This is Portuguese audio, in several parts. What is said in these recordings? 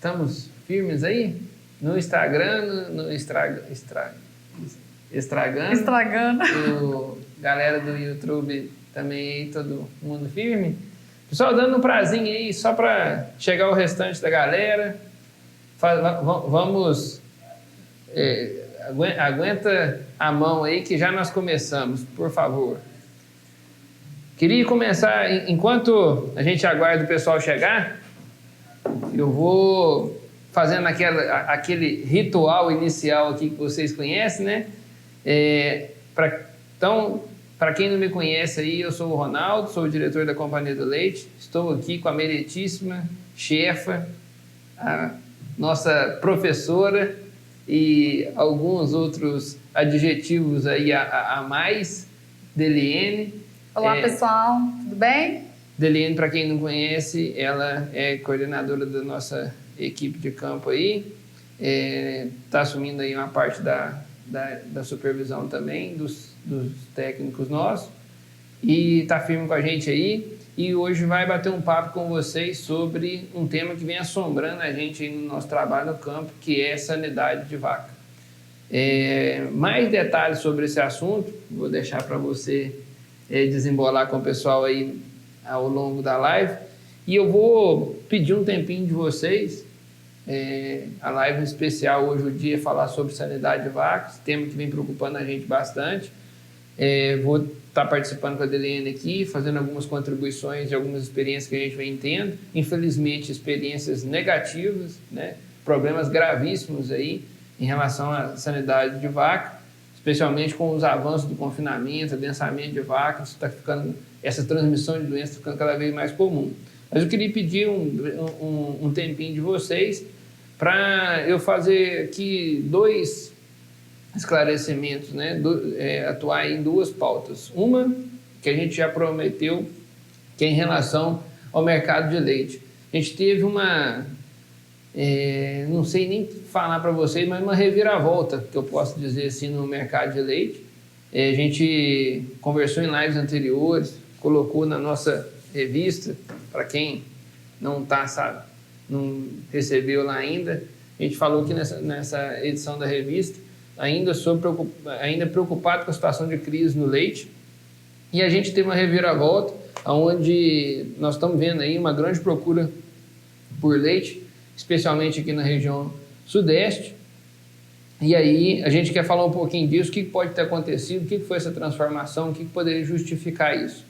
Estamos firmes aí? No Instagram, Estragando. Galera do YouTube também aí, todo mundo firme. Pessoal, dando um prazinho aí, só para chegar o restante da galera. Vamos... aguenta a mão aí que já nós começamos, por favor. Queria começar, enquanto a gente aguarda o pessoal chegar, eu vou fazendo aquele ritual inicial aqui que vocês conhecem, né? Então, para quem não me conhece aí, eu sou o Ronaldo, sou o diretor da Companhia do Leite. Estou aqui com a meritíssima chefa, a nossa professora e alguns outros adjetivos aí a mais, Deliene. Olá, pessoal, tudo bem? Deliene, para quem não conhece, ela é coordenadora da nossa equipe de campo aí, está assumindo aí uma parte da supervisão também dos técnicos nossos e está firme com a gente aí e hoje vai bater um papo com vocês sobre um tema que vem assombrando a gente aí no nosso trabalho no campo, que é sanidade de vaca. Mais detalhes sobre esse assunto, vou deixar para você desembolar com o pessoal aí ao longo da live e eu vou pedir um tempinho de vocês. A live especial hoje, o dia, é falar sobre sanidade de vacas, tema que vem preocupando a gente bastante. Vou estar participando com a Deliene aqui, fazendo algumas contribuições de algumas experiências que a gente vem tendo. Infelizmente, experiências negativas, né? Problemas gravíssimos aí em relação à sanidade de vaca, especialmente com os avanços do confinamento, adensamento de vacas, essa transmissão de doenças ficando cada vez mais comum. Mas eu queria pedir um tempinho de vocês para eu fazer aqui 2 esclarecimentos, né? Atuar em 2 pautas. Uma, que a gente já prometeu, que é em relação ao mercado de leite. A gente teve não sei nem falar para vocês, mas uma reviravolta, que eu posso dizer assim, no mercado de leite. A gente conversou em lives anteriores, colocou na nossa revista, para quem não recebeu lá ainda, a gente falou aqui nessa edição da revista, ainda preocupado com a situação de crise no leite, e a gente teve uma reviravolta, onde nós estamos vendo aí uma grande procura por leite, especialmente aqui na região sudeste, e aí a gente quer falar um pouquinho disso, o que pode ter acontecido, o que foi essa transformação, o que poderia justificar isso.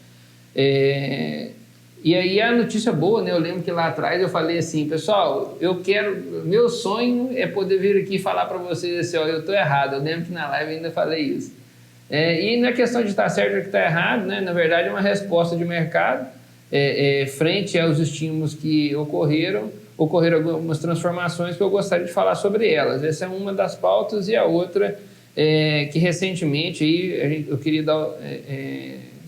E aí a notícia boa, né? Eu lembro que lá atrás eu falei assim, pessoal, meu sonho é poder vir aqui e falar para vocês assim, ó, eu estou errado. Eu lembro que na live ainda falei isso. E não é questão de estar certo ou de estar errado, né? Na verdade é uma resposta de mercado frente aos estímulos que ocorreram algumas transformações que eu gostaria de falar sobre elas. Essa é uma das pautas e a outra que recentemente aí, eu queria dar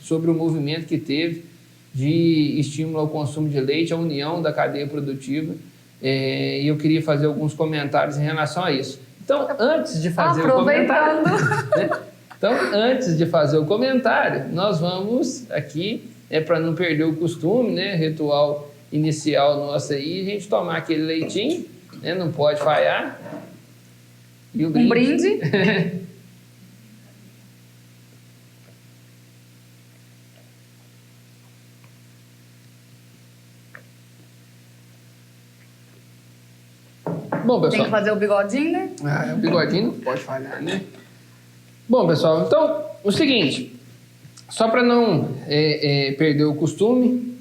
sobre o movimento que teve de estímulo ao consumo de leite, a união da cadeia produtiva, e eu queria fazer alguns comentários em relação a isso. Então, antes de fazer o comentário, nós vamos aqui, para não perder o costume, né, ritual inicial nosso aí, a gente tomar aquele leitinho, né, não pode falhar. E o brinde. Bom, pessoal, tem que fazer o bigodinho, né? O bigodinho não pode falhar, né? Bom, pessoal, então, o seguinte, só para não perder o costume,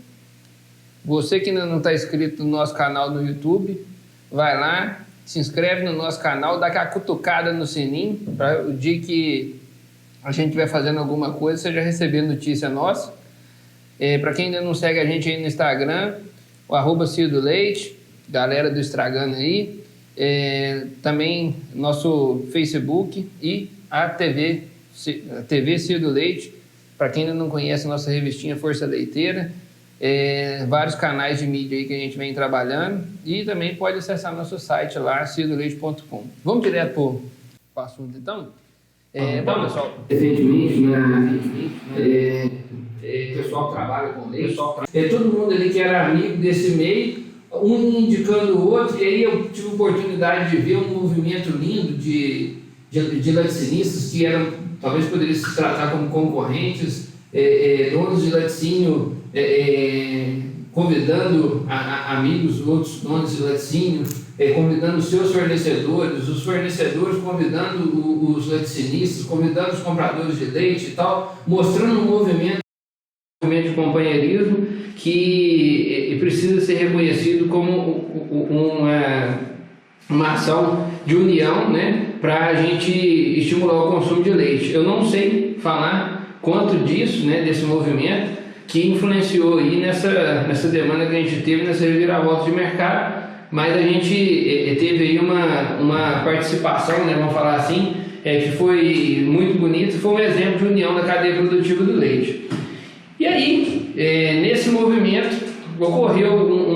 você que ainda não está inscrito no nosso canal no YouTube, vai lá, se inscreve no nosso canal, dá aquela cutucada no sininho, para o dia que a gente estiver fazendo alguma coisa, você já receber notícia nossa. Para quem ainda não segue a gente aí no Instagram, o @CioDoLeite, galera do Estragando aí, também nosso Facebook e a TV Cio do Leite, para quem ainda não conhece a nossa revistinha Força Leiteira, vários canais de mídia aí que a gente vem trabalhando e também pode acessar nosso site lá, ciodoleite.com. Vamos direto para o assunto então? Bom, pessoal, recentemente, o pessoal trabalha com leite, todo mundo ali que era amigo desse meio, um indicando o outro, e aí eu tive a oportunidade de ver um movimento lindo de laticínios que eram, talvez poderia se tratar como concorrentes, donos de laticínio convidando amigos, outros donos de laticínio, convidando os seus fornecedores, os fornecedores convidando os laticínios, convidando os compradores de leite e tal, mostrando um movimento de companheirismo que precisa ser reconhecido como uma ação de união, né, para a gente estimular o consumo de leite. Eu não sei falar quanto disso, né, desse movimento que influenciou aí nessa demanda que a gente teve, nessa reviravolta de mercado, mas a gente teve aí uma participação, né, vamos falar assim, que foi muito bonito, foi um exemplo de união da cadeia produtiva do leite. E aí, nesse movimento, ocorreu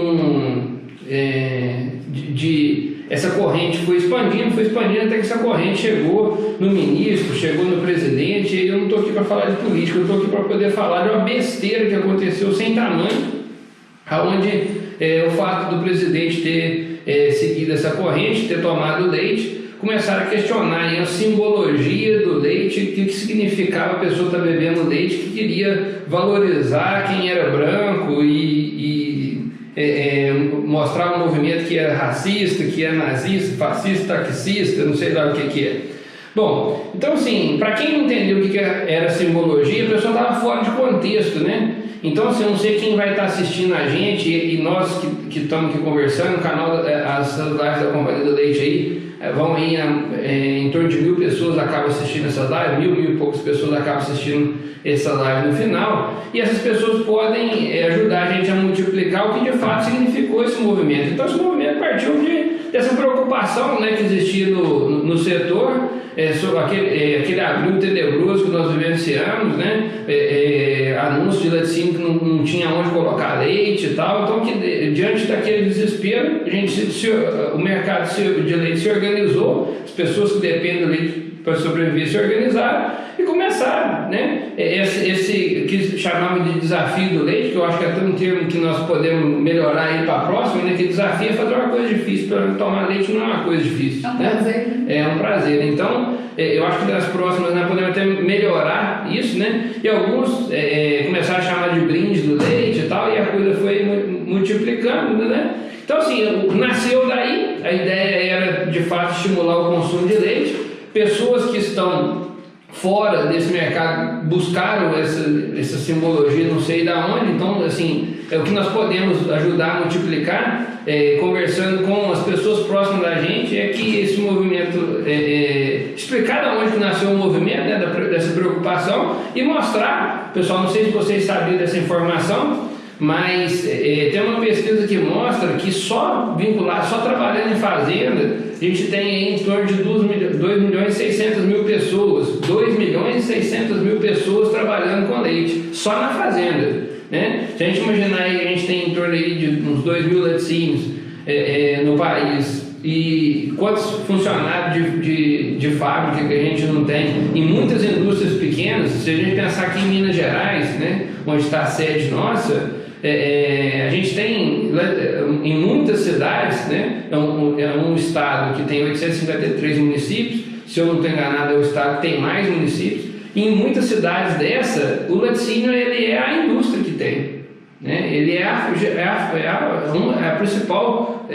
essa corrente foi expandindo até que essa corrente chegou no ministro, chegou no presidente, e eu não estou aqui para falar de política, eu estou aqui para poder falar de uma besteira que aconteceu sem tamanho, onde o fato do presidente ter seguido essa corrente, ter tomado o leite, começaram a questionar a simbologia do leite, o que significava a pessoa estar bebendo leite, que queria valorizar quem era branco e mostrar um movimento que é racista, que é nazista, fascista, taxista, não sei lá o que é. Bom, então assim, para quem não entendeu o que era simbologia, a pessoa estava fora de contexto, né? Então assim, eu não sei quem vai estar assistindo a gente e nós que estamos aqui conversando, o canal, as lives da Companhia do Leite aí, vão aí em torno de 1.000 pessoas acabam assistindo essas lives, 1.000 e poucas pessoas acabam assistindo essa live no final, e essas pessoas podem ajudar a gente a multiplicar o que de fato significou esse movimento. Então esse movimento partiu dessa preocupação, né, que existia no setor, sobre aquele abril tenebroso que nós vivenciamos, né, anúncio de laticínio que não tinha onde colocar leite e tal. Então diante daquele desespero, o mercado de leite se organizou, as pessoas que dependem do leite para sobreviver se organizaram e começaram, né, esse que chamava de desafio do leite, que eu acho que é até um termo que nós podemos melhorar aí para a próxima, né, que desafio é fazer uma coisa difícil. Para tomar leite não é uma coisa difícil, é um prazer. É um prazer. Então eu acho que das próximas nós podemos até melhorar isso, né, e alguns começaram a chamar de brinde do leite e tal, e a coisa foi multiplicando, né. Então assim, nasceu daí, a ideia era de fato estimular o consumo de leite. Pessoas que estão fora desse mercado buscaram essa simbologia, não sei de onde. Então assim, o que nós podemos ajudar a multiplicar, conversando com as pessoas próximas da gente, é que esse movimento, explicar de onde que nasceu o movimento, né, dessa preocupação, e mostrar, pessoal, não sei se vocês sabiam dessa informação, mas tem uma pesquisa que mostra que só trabalhando em fazenda, a gente tem aí em torno de 2.600.000 pessoas, 2.600.000 pessoas trabalhando com leite, só na fazenda, né? Se a gente imaginar aí, a gente tem em torno aí de uns 2.000 laticínios no país, e quantos funcionários de fábrica que a gente não tem, em muitas indústrias pequenas. Se a gente pensar aqui em Minas Gerais, né, onde está a sede nossa, a gente tem em muitas cidades, né, é um estado que tem 853 municípios, se eu não estou enganado é o estado que tem mais municípios, e em muitas cidades o laticínio ele é a indústria que tem, né, ele é a principal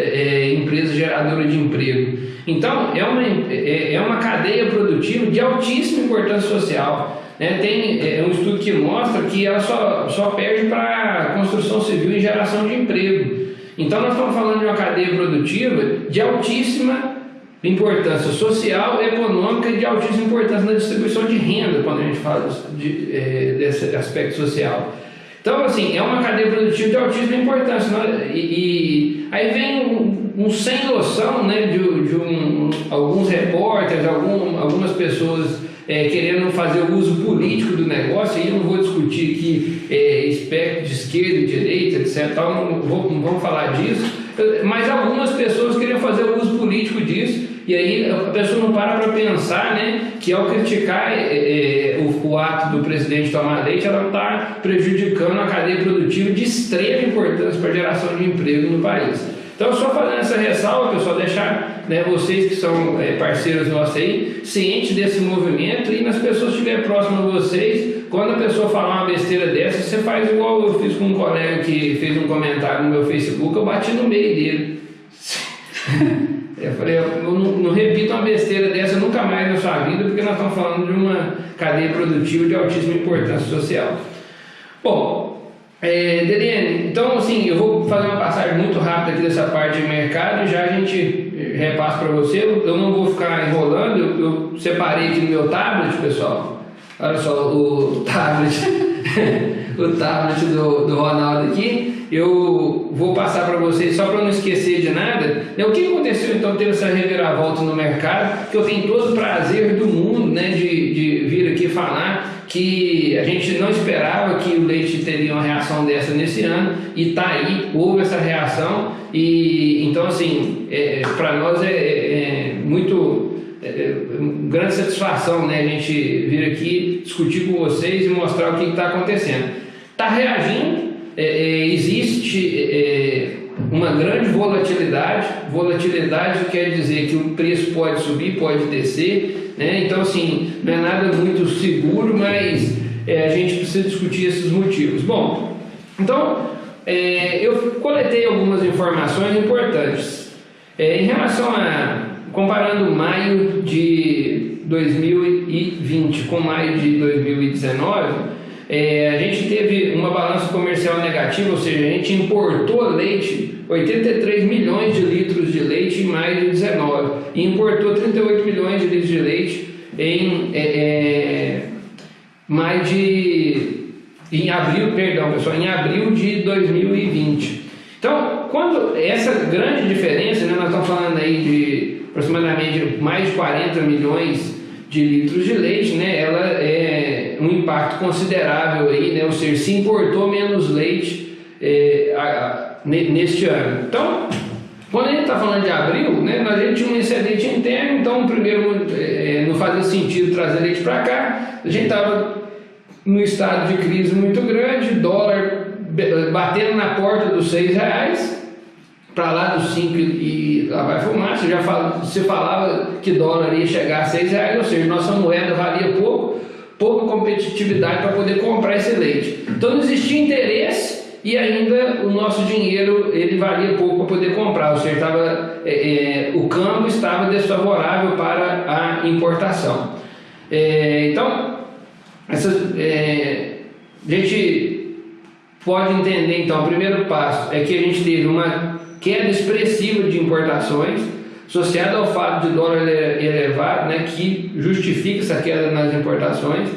empresa geradora de emprego. Então é uma cadeia produtiva de altíssima importância social. Tem um estudo que mostra que ela só perde para a construção civil e geração de emprego. Então nós estamos falando de uma cadeia produtiva de altíssima importância social, econômica e de altíssima importância na distribuição de renda, quando a gente fala desse aspecto social. Então assim, é uma cadeia produtiva de altíssima importância, e aí vem um sem noção, né, de alguns repórteres, algumas pessoas querendo fazer o uso político do negócio. E eu não vou discutir aqui espectro de esquerda e direita, etc. Não vamos falar disso, mas algumas pessoas queriam fazer o uso político disso, e aí a pessoa não para pensar, né, que ao criticar o ato do presidente tomar leite, ela está prejudicando a cadeia produtiva de extrema importância para a geração de emprego no país. Então, só fazendo essa ressalva, pessoal, deixar, né, vocês que são parceiros nossos aí, cientes desse movimento, e nas pessoas que estiverem próximas de vocês, quando a pessoa falar uma besteira dessa, você faz igual eu fiz com um colega que fez um comentário no meu Facebook, eu bati no meio dele. Eu falei, eu não repito uma besteira dessa nunca mais na sua vida, porque nós estamos falando de uma cadeia produtiva de altíssima importância social. Bom, Deliane, então assim, eu vou fazer uma passagem muito rápida aqui dessa parte de mercado e já a gente repassa para você. Eu não vou ficar enrolando, eu separei aqui no meu tablet, pessoal. Olha só o tablet, o tablet do Ronaldo aqui. Eu vou passar para vocês, só para não esquecer de nada, né, o que aconteceu então tendo essa reviravolta no mercado, que eu tenho todo o prazer do mundo, né, de vir aqui falar que a gente não esperava que o leite teria uma reação dessa nesse ano, e tá aí, houve essa reação, e então assim, para nós muito grande satisfação, né, a gente vir aqui discutir com vocês e mostrar o que está acontecendo. Está reagindo. Existe uma grande volatilidade. Volatilidade quer dizer que o preço pode subir, pode descer, né? Então assim, não é nada muito seguro, mas a gente precisa discutir esses motivos. Bom, então eu coletei algumas informações importantes em relação comparando maio de 2020 com maio de 2019. A gente teve uma balança comercial negativa, ou seja, a gente importou leite, 83 milhões de litros de leite em maio de 19 e importou 38 milhões de litros de leite em em abril de 2020. Então, quando essa grande diferença, né, nós estamos falando aí de aproximadamente mais de 40 milhões de litros de leite, né, ela é um impacto considerável aí, né, ou seja, se importou menos leite neste ano. Então, quando a gente está falando de abril, né, a gente tinha um excedente interno, então primeiro não fazia sentido trazer leite para cá, a gente estava num estado de crise muito grande, dólar batendo na porta dos R$6, para lá dos 5 e lá vai fumaça. Você falava que dólar ia chegar a R$6, ou seja, nossa moeda valia pouca competitividade para poder comprar esse leite. Então não existia interesse e ainda o nosso dinheiro ele valia pouco para poder comprar, ou seja, o câmbio estava desfavorável para a importação. Então, a gente pode entender, então, o primeiro passo é que a gente teve uma queda expressiva de importações, associada ao fato de dólar elevado, né, que justifica essa queda nas importações.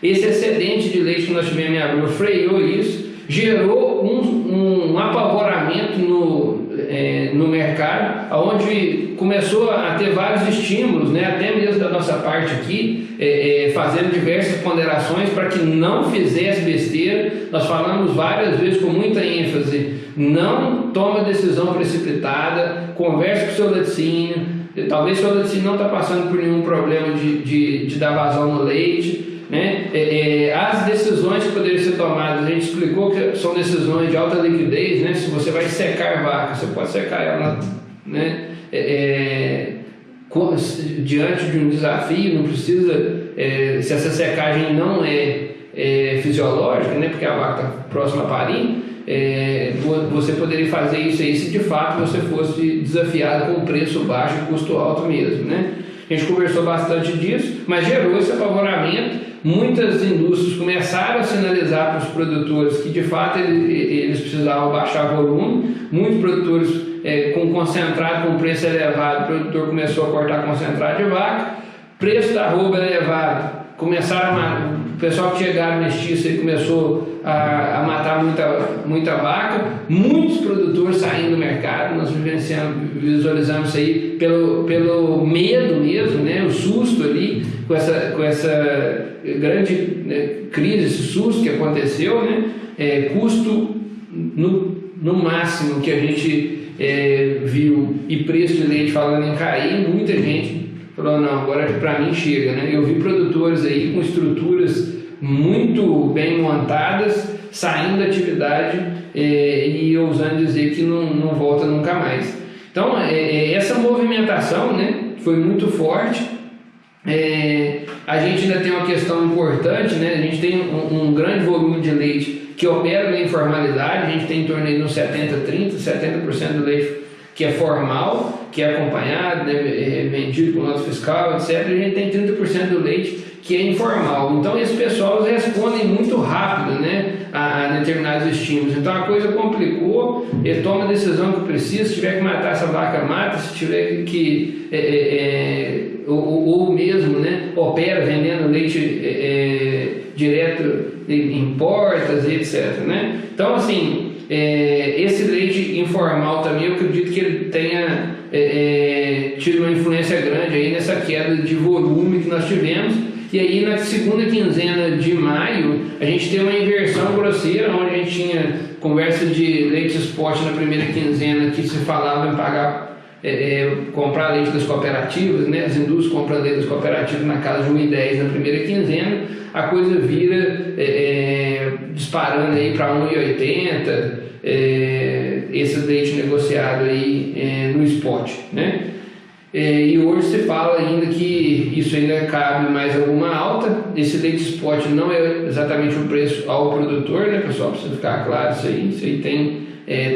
Esse excedente de leite que nós tivemos em abril freou isso, gerou um apavoramento no mercado, onde começou a ter vários estímulos, né, até mesmo da nossa parte aqui, fazendo diversas ponderações para que não fizesse besteira. Nós falamos várias vezes com muita ênfase: não toma decisão precipitada, converse com o seu laticínio. Talvez o seu laticínio não está passando por nenhum problema de dar vazão no leite, né? As decisões que poderiam ser tomadas, a gente explicou que são decisões de alta liquidez, né? Se você vai secar vaca, você pode secar ela, né? Diante de um desafio, não precisa, se essa secagem não é fisiológica, né? Porque a vaca está próxima a parir, você poderia fazer isso aí se de fato você fosse desafiado com preço baixo e custo alto mesmo, né? A gente conversou bastante disso, mas gerou esse apavoramento. Muitas indústrias começaram a sinalizar para os produtores que de fato eles precisavam baixar volume. Muitos produtores com concentrado com preço elevado, o produtor começou a cortar concentrado de vaca, preço da arroba elevado, o pessoal que chegaram mestiço aí começou a matar muita vaca, muitos produtores saindo do mercado. Nós visualizamos isso aí pelo medo mesmo, né, o susto ali, com essa grande, né, crise, esse susto que aconteceu, né, custo no máximo que a gente viu, e preço de leite falando em cair, muita gente falou: não, agora para mim chega, né? Eu vi produtores aí com estruturas muito bem montadas, saindo da atividade e ousando dizer que não volta nunca mais. Então, essa movimentação, né, foi muito forte. A gente ainda tem uma questão importante, né? A gente tem um grande volume de leite que opera na informalidade, a gente tem em torno de uns 70% do leite que é formal, que é acompanhado, né, vendido com nota fiscal, etc. E a gente tem 30% do leite que é informal. Então, esses pessoal respondem muito rápido, né, a determinados estímulos. Então, a coisa complicou, ele toma a decisão que precisa, se tiver que matar essa vaca, mata, se tiver que... ou mesmo, né, opera vendendo leite direto em portas, etc. Né? Então, assim, esse leite informal também, eu acredito que ele tenha tido uma influência grande aí nessa queda de volume que nós tivemos. E aí, na segunda quinzena de maio, a gente teve uma inversão grosseira, onde a gente tinha conversa de leite spot na primeira quinzena, que se falava em pagar, comprar leite das cooperativas, né? As indústrias compram leite das cooperativas na casa de 1,10 na primeira quinzena, a coisa vira disparando aí para 1,80, esse leite negociado aí no spot, né? E hoje se fala ainda que isso ainda cabe mais alguma alta. Esse leite spot não é exatamente o preço ao produtor, né, pessoal? Precisa ficar claro isso aí. Isso aí tem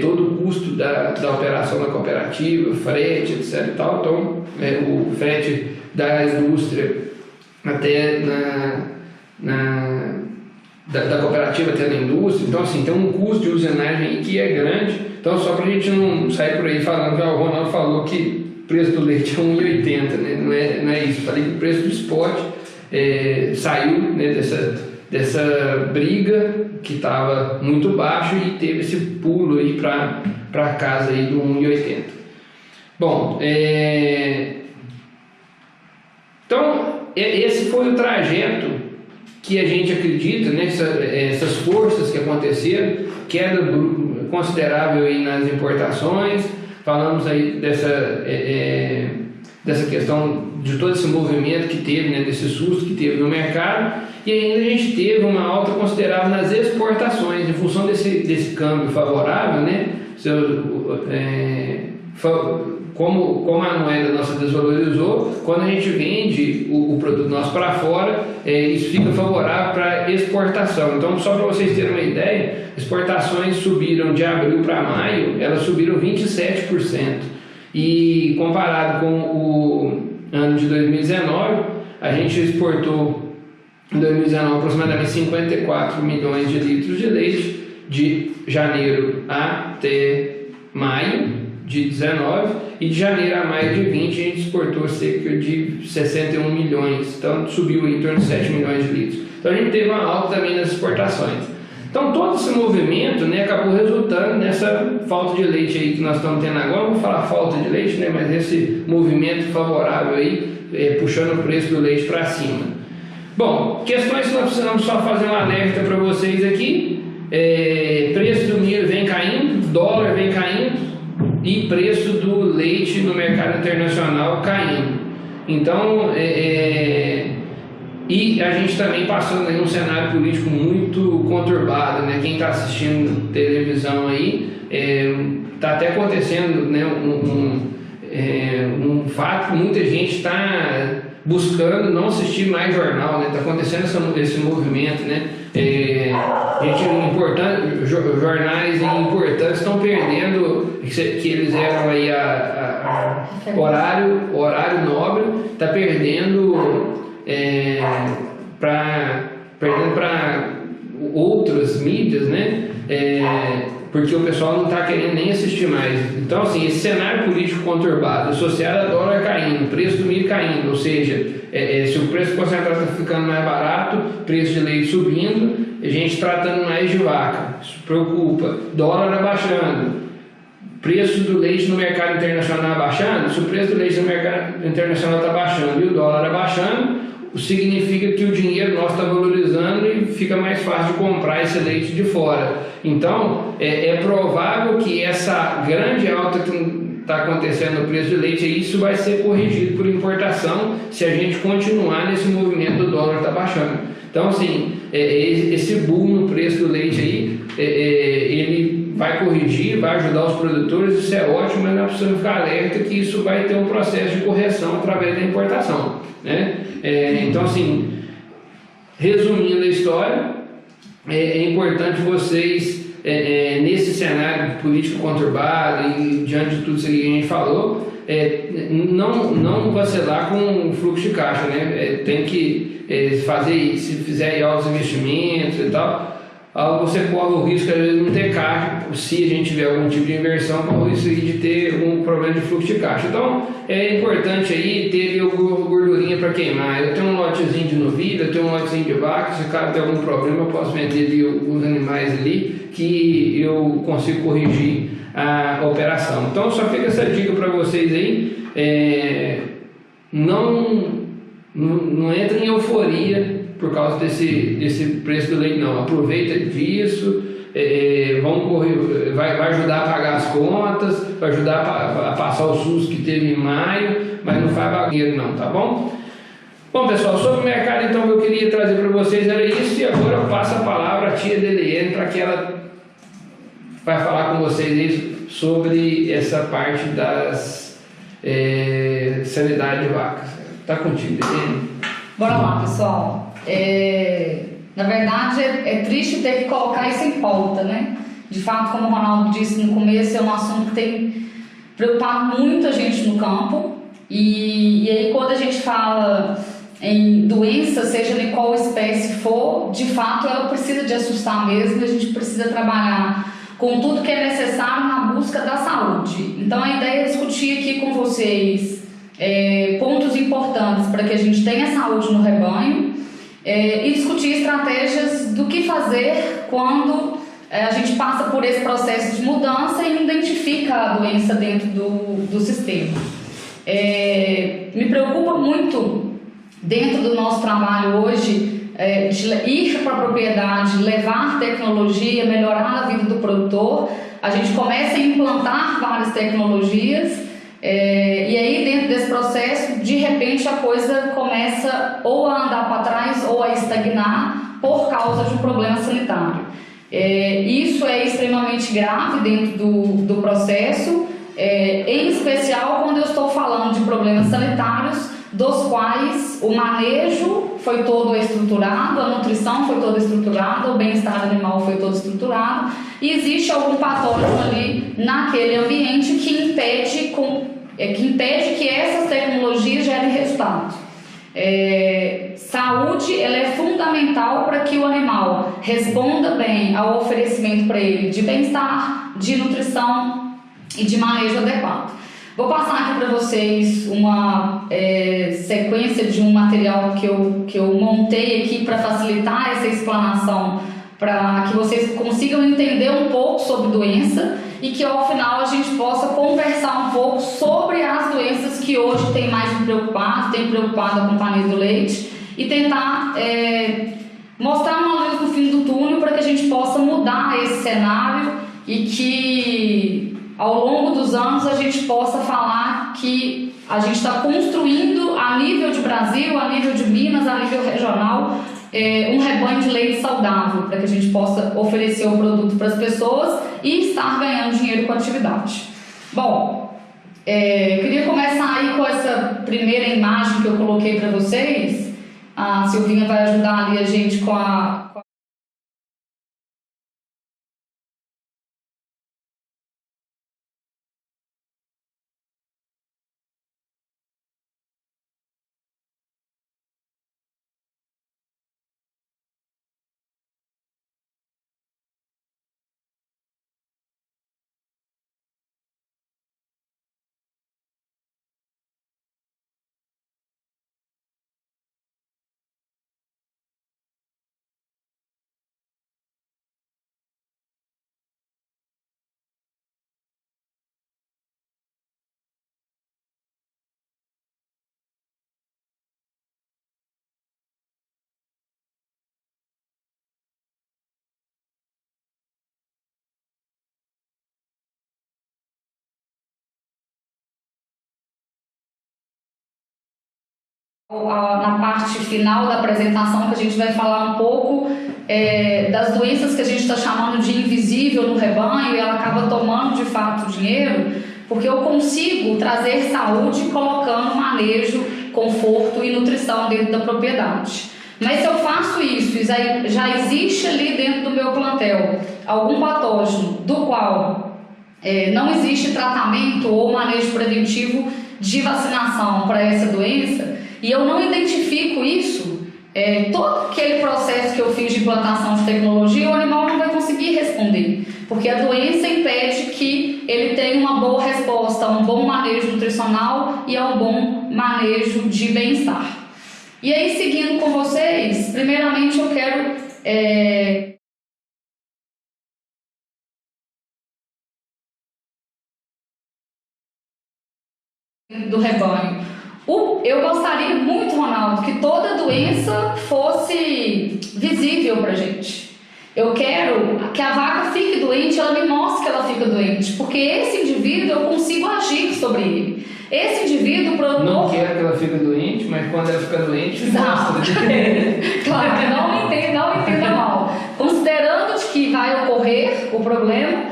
todo o custo da operação da cooperativa, frete, etc. E tal. Então, o frete da indústria até da cooperativa até na indústria. Então, assim, tem um custo de usinagem aí que é grande. Então, só para a gente não sair por aí falando que o Ronaldo falou que o preço do leite é 1,80, né? Não é isso. Falei que o preço do spot saiu, né, dessa briga que estava muito baixo e teve esse pulo aí para casa aí do 1,80. Bom, então esse foi o trajeto que a gente acredita, né, essas forças que aconteceram, queda considerável aí nas importações. Falamos aí dessa questão de todo esse movimento que teve, né, desse susto que teve no mercado, e ainda a gente teve uma alta considerável nas exportações, em função desse câmbio favorável, né, como a moeda nossa desvalorizou, quando a gente vende o produto nosso para fora, isso fica favorável para exportação. Então, só para vocês terem uma ideia, exportações subiram de abril para maio, elas subiram 27%. E comparado com o ano de 2019, a gente exportou em 2019 aproximadamente 54 milhões de litros de leite, de janeiro até maio de 19, e de janeiro a maio de 20 a gente exportou cerca de 61 milhões, então subiu em torno de 7 milhões de litros. Então a gente teve uma alta também nas exportações. Então todo esse movimento, né, acabou resultando nessa falta de leite aí que nós estamos tendo agora. Não vou falar falta de leite, né, mas esse movimento favorável aí, puxando o preço do leite para cima. Bom, questões que nós precisamos só fazer um alerta para vocês aqui. Preço do milho vem caindo, dólar vem caindo, e preço do leite no mercado internacional caindo. Então, e a gente também passando aí um cenário político muito conturbado, né? Quem está assistindo televisão aí, está até acontecendo, né, um fato que muita gente está buscando não assistir mais jornal, né? Está acontecendo esse movimento, né? Jornais importantes estão perdendo, que eles eram aí horário nobre, está perdendo para outras mídias, né? Porque o pessoal não está querendo nem assistir mais. Então, assim, esse cenário político conturbado, associado a dólar caindo, preço do milho caindo, ou seja, se o preço concentrado está ficando mais barato, preço de leite subindo, a gente tratando mais de vaca, isso preocupa. Dólar abaixando, preço do leite no mercado internacional abaixando. Se o preço do leite no mercado internacional está baixando e o dólar abaixando, significa que o dinheiro nosso está valorizando e fica mais fácil de comprar esse leite de fora. Então, é provável que essa grande alta que está acontecendo no preço do leite, e isso vai ser corrigido por importação se a gente continuar nesse movimento do dólar tá baixando. Então, assim, esse boom no preço do leite aí, ele vai corrigir, vai ajudar os produtores, isso é ótimo, mas nós precisamos ficar alerta que isso vai ter um processo de correção através da importação, né? Então, assim, resumindo a história, é importante vocês, nesse cenário político conturbado e diante de tudo isso que a gente falou, não vacilar com o fluxo de caixa, né? Tem que fazer, se fizer altos investimentos e tal, você corre o risco de não ter caixa, se a gente tiver algum tipo de inversão, corre o risco de ter algum problema de fluxo de caixa. Então, é importante aí ter gordurinha para queimar. Eu tenho um lotezinho de novilha, eu tenho um lotezinho de vaca, se o cara tem algum problema, eu posso vender ali os animais ali, que eu consigo corrigir a operação. Então, só fica essa dica para vocês aí. Não entre em euforia por causa desse preço do leite, não. Aproveita disso, vai ajudar a pagar as contas, vai ajudar a passar o SUS que teve em maio, mas não faz bagunça não, tá bom? Bom, pessoal, sobre o mercado, então, que eu queria trazer para vocês era isso, e agora eu passo a palavra à tia Deliane para que ela vai falar com vocês aí sobre essa parte das sanidade de vacas. Tá contigo, Deliane? Bora lá, pessoal. Na verdade, é triste ter que colocar isso em pauta, né? De fato, como o Ronaldo disse no começo, é um assunto que tem preocupado muita gente no campo. E aí, quando a gente fala em doença, seja de qual espécie for, de fato, ela precisa de assustar mesmo. A gente precisa trabalhar com tudo que é necessário na busca da saúde. Então, a ideia é discutir aqui com vocês pontos importantes para que a gente tenha saúde no rebanho e discutir estratégias do que fazer quando a gente passa por esse processo de mudança e não identifica a doença dentro do sistema. Me preocupa muito dentro do nosso trabalho hoje de ir para a propriedade, levar tecnologia, melhorar a vida do produtor. A gente começa a implantar várias tecnologias e aí dentro desse processo, de repente a coisa começa ou a andar para trás ou a estagnar por causa de um problema sanitário. Isso é extremamente grave dentro do processo, em especial quando eu estou falando de problemas sanitários dos quais o manejo foi todo estruturado, a nutrição foi toda estruturada, o bem-estar animal foi todo estruturado e existe algum patógeno ali naquele ambiente que impede que essas tecnologias gerem resultados. Saúde ela é fundamental para que o animal responda bem ao oferecimento para ele de bem-estar, de nutrição e de manejo adequado. Vou passar aqui para vocês uma sequência de um material que eu montei aqui para facilitar essa explanação, para que vocês consigam entender um pouco sobre doença e que ao final a gente possa conversar um pouco sobre as doenças que hoje tem mais me preocupado, tem preocupado a Companhia do Leite e tentar mostrar uma luz no fim do túnel para que a gente possa mudar esse cenário e que ao longo dos anos a gente possa falar que a gente está construindo a nível de Brasil, a nível de Minas, a nível regional, um rebanho de leite saudável, para que a gente possa oferecer o produto para as pessoas e estar ganhando dinheiro com a atividade. Bom, queria começar aí com essa primeira imagem que eu coloquei para vocês. A Silvinha vai ajudar ali a gente com a Na parte final da apresentação, que a gente vai falar um pouco das doenças que a gente está chamando de invisível no rebanho, e ela acaba tomando de fato dinheiro, porque eu consigo trazer saúde colocando manejo, conforto e nutrição dentro da propriedade. Mas se eu faço isso e já existe ali dentro do meu plantel algum patógeno do qual não existe tratamento ou manejo preventivo de vacinação para essa doença, e eu não identifico isso, todo aquele processo que eu fiz de implantação de tecnologia, o animal não vai conseguir responder, porque a doença impede que ele tenha uma boa resposta a um bom manejo nutricional e a um bom manejo de bem-estar. E aí, seguindo com vocês, primeiramente eu quero do rebanho. Eu gostaria muito, Ronaldo, que toda doença fosse visível pra gente. Eu quero que a vaca fique doente, ela me mostre que ela fica doente, porque esse indivíduo eu consigo agir sobre ele. Esse indivíduo, o produtor... Não quero que ela fique doente, mas quando ela fica doente, mostra. Claro, não entenda mal. Considerando que vai ocorrer o problema,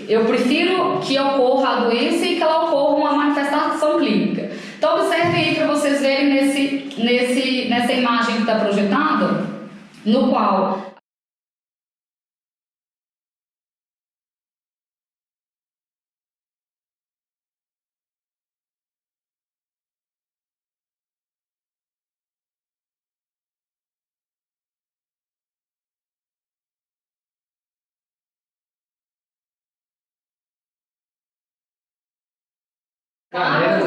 eu prefiro que ocorra a doença e que ela ocorra uma manifestação clínica. Então observem aí para vocês verem nessa imagem que está projetada, no qual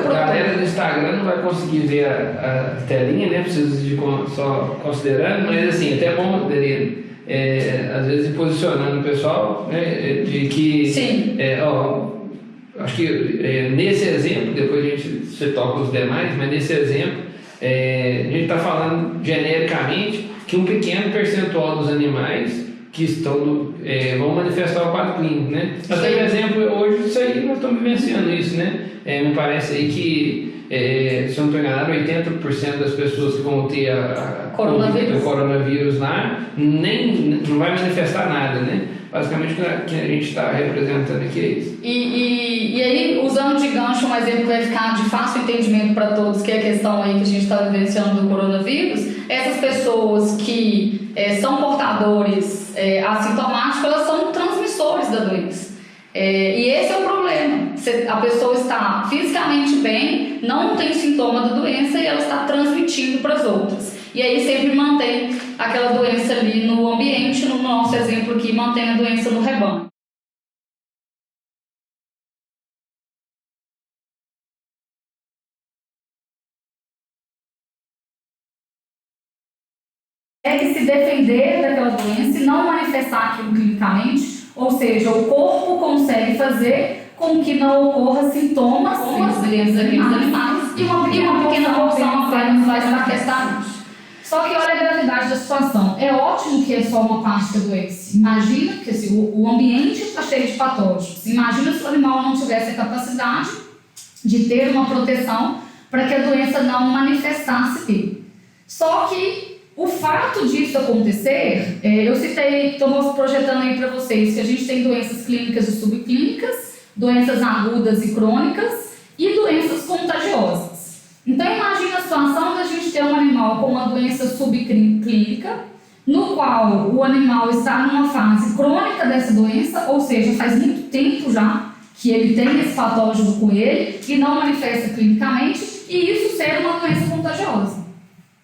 Galera do Instagram não vai conseguir ver a telinha, né? Precisa de só considerando, mas assim, até é bom às vezes ir posicionando o pessoal, né? De que acho que nesse exemplo, depois você toca os demais, mas nesse exemplo a gente está falando genericamente que um pequeno percentual dos animais que vão manifestar o quadro clínico, né? Até o exemplo hoje, isso aí nós estamos vivenciando isso, né? Me parece aí que, se eu não estou enganado, 80% das pessoas que vão ter o coronavírus lá não vai manifestar nada, né? Basicamente o que a gente está representando aqui é isso. E aí, usando de gancho um exemplo que vai ficar de fácil entendimento para todos, que é a questão aí que a gente está vivenciando do coronavírus, essas pessoas que são portadores assintomáticos, elas são transmissores da doença. E esse é o problema. A pessoa está fisicamente bem, não tem sintoma da doença e ela está transmitindo para as outras. E aí sempre mantém aquela doença ali no ambiente, no nosso exemplo aqui, mantém a doença no rebanho. Consegue se defender daquela doença e não manifestar aquilo clinicamente, ou seja, o corpo consegue fazer com que não ocorra sintomas daqueles animais e uma pequena porção apenas vai se manifestar. Só que olha a gravidade da situação. É ótimo que é só uma parte da doença. Imagina que o ambiente está cheio de patógenos. Imagina se o animal não tivesse a capacidade de ter uma proteção para que a doença não manifestasse nele. Só que o fato disso acontecer, eu citei, estou projetando aí para vocês, que a gente tem doenças clínicas e subclínicas, doenças agudas e crônicas e doenças contagiosas. Então imagine a situação da gente ter um animal com uma doença subclínica, no qual o animal está numa fase crônica dessa doença, ou seja, faz muito tempo já que ele tem esse patógeno com ele e não manifesta clinicamente, e isso ser uma doença contagiosa.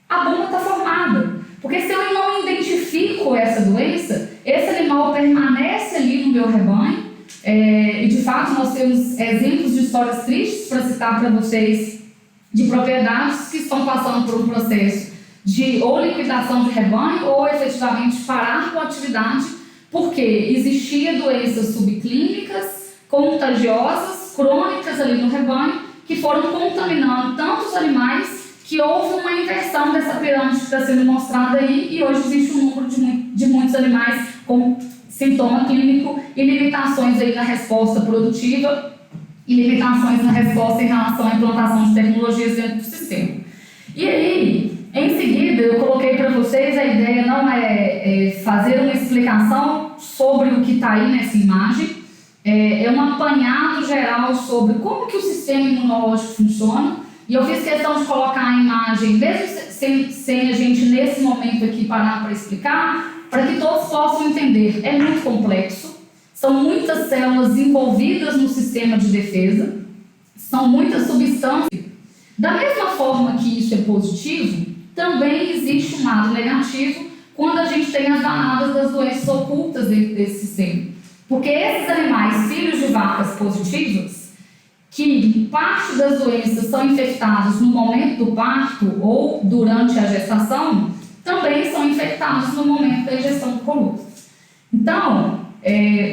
A bomba está formada, porque se eu não identifico essa doença, esse animal permanece ali no meu rebanho, e de fato nós temos exemplos de histórias tristes para citar para vocês, de propriedades que estão passando por um processo de ou liquidação de rebanho ou efetivamente parar com a atividade, porque existia doenças subclínicas, contagiosas, crônicas ali no rebanho, que foram contaminando tantos animais que houve uma inversão dessa pirâmide que está sendo mostrada aí, e hoje existe um número de muitos animais com sintoma clínico e limitações aí na resposta produtiva e limitações na resposta em relação à implantação de tecnologias dentro do sistema. E aí, em seguida, eu coloquei para vocês, a ideia não é fazer uma explicação sobre o que está aí nessa imagem, é um apanhado geral sobre como que o sistema imunológico funciona, e eu fiz questão de colocar a imagem, mesmo sem a gente nesse momento aqui parar para explicar, para que todos possam entender. É muito complexo, são muitas células envolvidas no sistema de defesa, são muitas substâncias. Da mesma forma que isso é positivo, também existe um lado negativo quando a gente tem as danadas das doenças ocultas dentro desse sistema. Porque esses animais, filhos de vacas positivas, que parte das doenças são infectados no momento do parto ou durante a gestação, também são infectados no momento da ingestão do coluto. Então,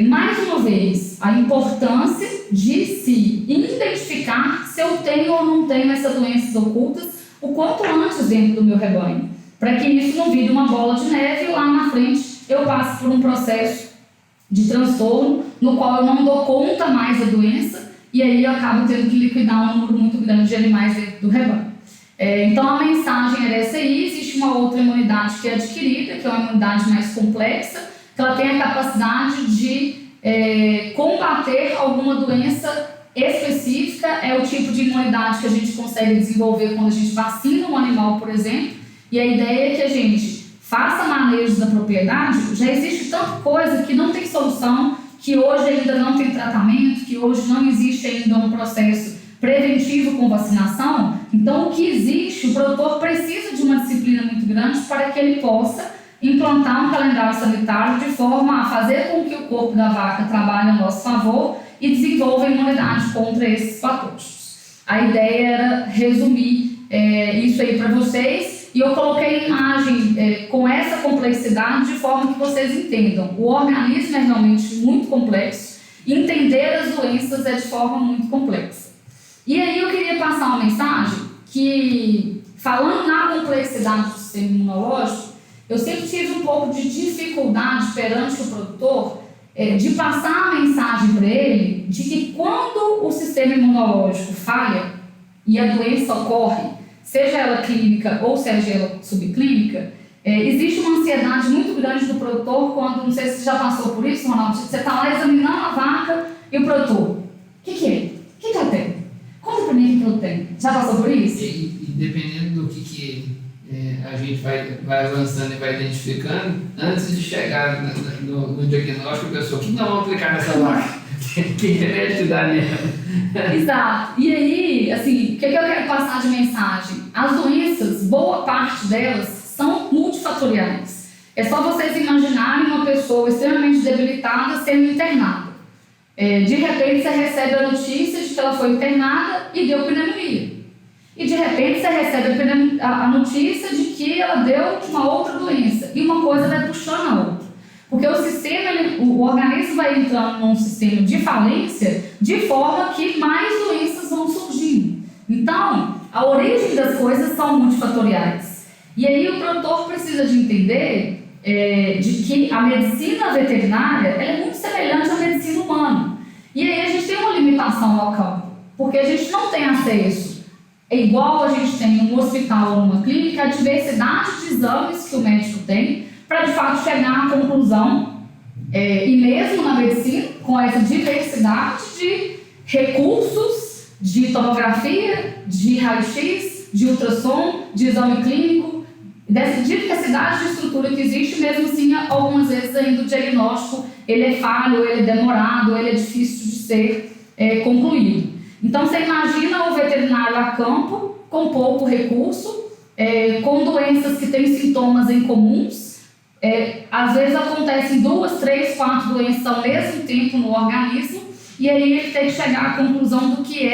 mais uma vez, a importância de se identificar se eu tenho ou não tenho essas doenças ocultas o quanto antes dentro do meu rebanho, para que isso não vire uma bola de neve e lá na frente eu passe por um processo de transtorno no qual eu não dou conta mais da doença e aí eu acabo tendo que liquidar um número muito grande de animais dentro do rebanho. Então a mensagem era essa aí. Existe uma outra imunidade que é adquirida, que é uma imunidade mais complexa, que ela tem a capacidade de combater alguma doença específica. É o tipo de imunidade que a gente consegue desenvolver quando a gente vacina um animal, por exemplo, e a ideia é que a gente faça manejo da propriedade. Já existe tanta coisa que não tem solução, que hoje ainda não tem tratamento, que hoje não existe ainda um processo preventivo com vacinação. Então, o que existe, o produtor precisa de uma disciplina muito grande para que ele possa implantar um calendário sanitário de forma a fazer com que o corpo da vaca trabalhe a nosso favor e desenvolva imunidade contra esses patógenos. A ideia era resumir isso aí para vocês, e eu coloquei a imagem com essa complexidade de forma que vocês entendam. O organismo é realmente muito complexo, e entender as doenças é de forma muito complexa. E aí eu queria passar uma mensagem que, falando na complexidade do sistema imunológico, eu sempre tive um pouco de dificuldade perante o produtor de passar a mensagem para ele de que quando o sistema imunológico falha e a doença ocorre, seja ela clínica ou seja ela subclínica, existe uma ansiedade muito grande do produtor quando, não sei se você já passou por isso, Ronaldo, você está lá examinando a vaca e o produtor, o que é? O que ela tem? Conta para mim o que ela tem. Já passou por isso? E dependendo do que a gente vai avançando e vai identificando, antes de chegar no diagnóstico, a pessoa, o que nós vamos aplicar nessa vaca? Que remédio te dá nela? Exato. E aí, assim, o que eu quero passar de mensagem? As doenças, boa parte delas, são multifatoriais. É só vocês imaginarem uma pessoa extremamente debilitada sendo internada. De repente você recebe a notícia de que ela foi internada e deu pneumonia. E de repente você recebe a notícia de que ela deu uma outra doença. E uma coisa vai puxando a outra. Porque o organismo vai entrando num sistema de falência de forma que mais doenças vão surgindo. Então, a origem das coisas são multifatoriais. E aí o produtor precisa de entender de que a medicina veterinária ela é muito semelhante à medicina humana. E aí a gente tem uma limitação ao campo, porque a gente não tem acesso, igual a gente tem num hospital ou numa clínica, a diversidade de exames que o médico tem, para de fato chegar à conclusão, e mesmo na medicina, com essa diversidade de recursos, de tomografia, de raio-x, de ultrassom, de exame clínico, dessa diversidade de estrutura que existe, mesmo assim, algumas vezes ainda o diagnóstico ele é falho, ele é demorado, ele é difícil de ser concluído. Então você imagina o veterinário a campo, com pouco recurso, com doenças que têm sintomas em comuns. Às vezes acontecem 2, 3, 4 doenças ao mesmo tempo no organismo, e aí ele tem que chegar à conclusão do que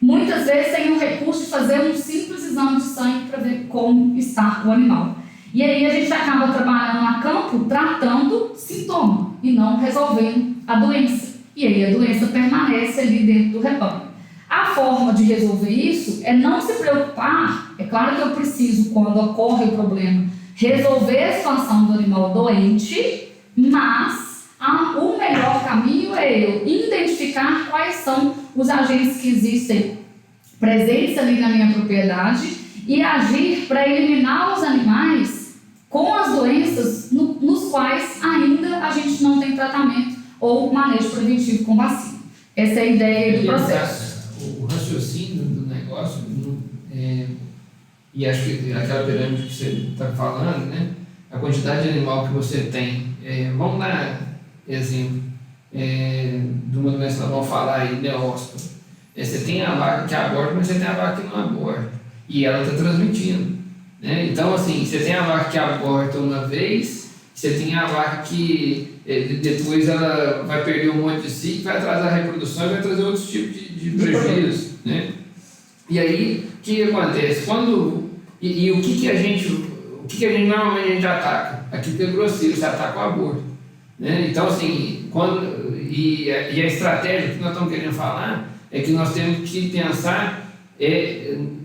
muitas vezes tem o recurso de fazer um simples exame de sangue para ver como está o animal. E aí a gente acaba trabalhando a campo tratando sintoma e não resolvendo a doença. E aí a doença permanece ali dentro do rebanho. A forma de resolver isso é não se preocupar. É claro que eu preciso, quando ocorre o problema, resolver a situação do animal doente, mas o melhor caminho é eu identificar quais são os agentes que existem presentes ali na minha propriedade e agir para eliminar os animais com as doenças nos quais ainda a gente não tem tratamento ou manejo preventivo com vacina. Essa é a ideia do processo. O raciocínio do negócio, e acho que aquela pirâmide que você está falando, né? A quantidade de animal que você tem. Vamos dar exemplo de uma doença que nós vamos falar aí, neóspora. Você tem a vaca que aborta, mas você tem a vaca que não aborta. E ela está transmitindo. Né? Então, assim, você tem a vaca que aborta uma vez, você tem a vaca que depois ela vai perder um monte de si, vai atrasar a reprodução e vai trazer outros tipos de prejuízos. Né? E aí, o que acontece? E o que a gente normalmente a gente ataca? Aquilo que é grosseiro, você ataca o aborto. Né? Então, assim, e a estratégia que nós estamos querendo falar é que nós temos que pensar,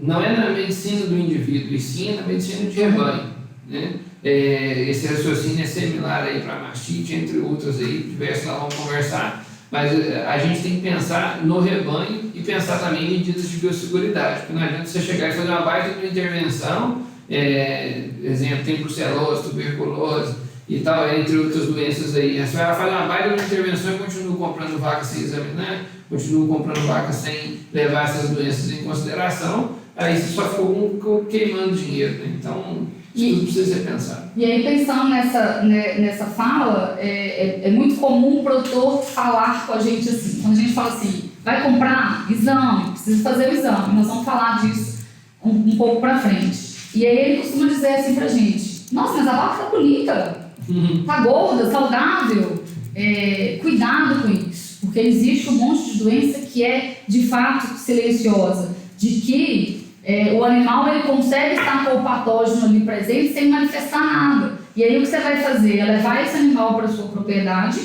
não é na medicina do indivíduo, e sim na medicina de rebanho. Né? Esse raciocínio é similar aí para a mastite, entre outras aí, diversas nós vamos conversar, mas a gente tem que pensar no rebanho e pensar também em medidas de biosseguridade, porque não adianta você chegar e fazer uma baita de intervenção, exemplo, tem brucelose, tuberculose e tal, entre outras doenças aí. Você vai fazer uma baita de intervenção e continua comprando vaca sem examinar, continua comprando vaca sem levar essas doenças em consideração, aí você só ficou queimando dinheiro. Né? Então, isso tudo precisa ser pensado. E aí, pensando nessa fala, é muito comum o produtor falar com a gente assim, quando a gente fala assim, vai comprar exame, precisa fazer o exame, nós vamos falar disso um pouco para frente. E aí ele costuma dizer assim pra gente, nossa, mas a vaca tá bonita, tá gorda, saudável, cuidado com isso, porque existe um monte de doença que é de fato silenciosa, de que o animal ele consegue estar com o patógeno ali presente sem manifestar nada. E aí o que você vai fazer é levar esse animal para sua propriedade,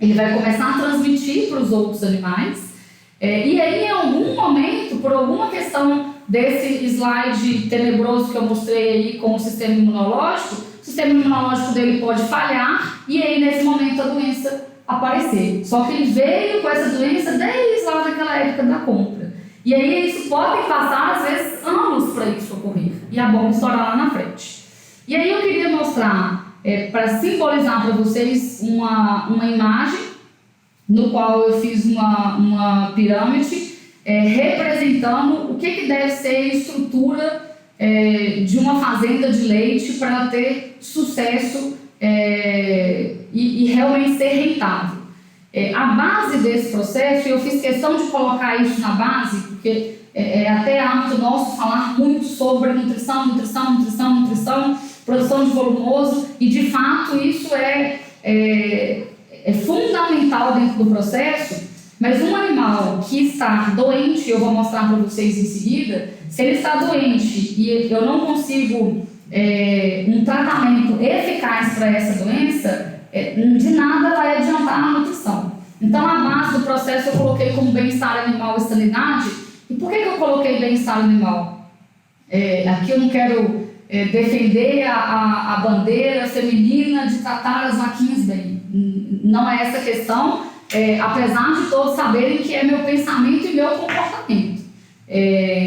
ele vai começar a transmitir para os outros animais, e aí em algum momento, por alguma questão desse slide tenebroso que eu mostrei aí com o sistema imunológico, o sistema imunológico dele pode falhar e aí nesse momento a doença aparecer. Só que ele veio com essa doença desde lá daquela época da compra. E aí isso pode passar às vezes anos para isso ocorrer e a bomba estourar lá na frente. E aí eu queria mostrar, para simbolizar para vocês uma imagem no qual eu fiz uma pirâmide representando o que deve ser a estrutura de uma fazenda de leite para ter sucesso e realmente ser rentável. A base desse processo, e eu fiz questão de colocar isso na base, porque é até hábito nosso falar muito sobre nutrição, produção de volumoso, e de fato isso é fundamental dentro do processo. Mas um animal que está doente, eu vou mostrar para vocês em seguida, se ele está doente e eu não consigo um tratamento eficaz para essa doença, de nada vai adiantar a nutrição. Então, a base do processo eu coloquei como bem-estar animal e sanidade. E por que eu coloquei bem-estar animal? Aqui eu não quero defender a bandeira feminina de tratar as vaquinhas bem. Não é essa a questão. Apesar de todos saberem que é meu pensamento e meu comportamento.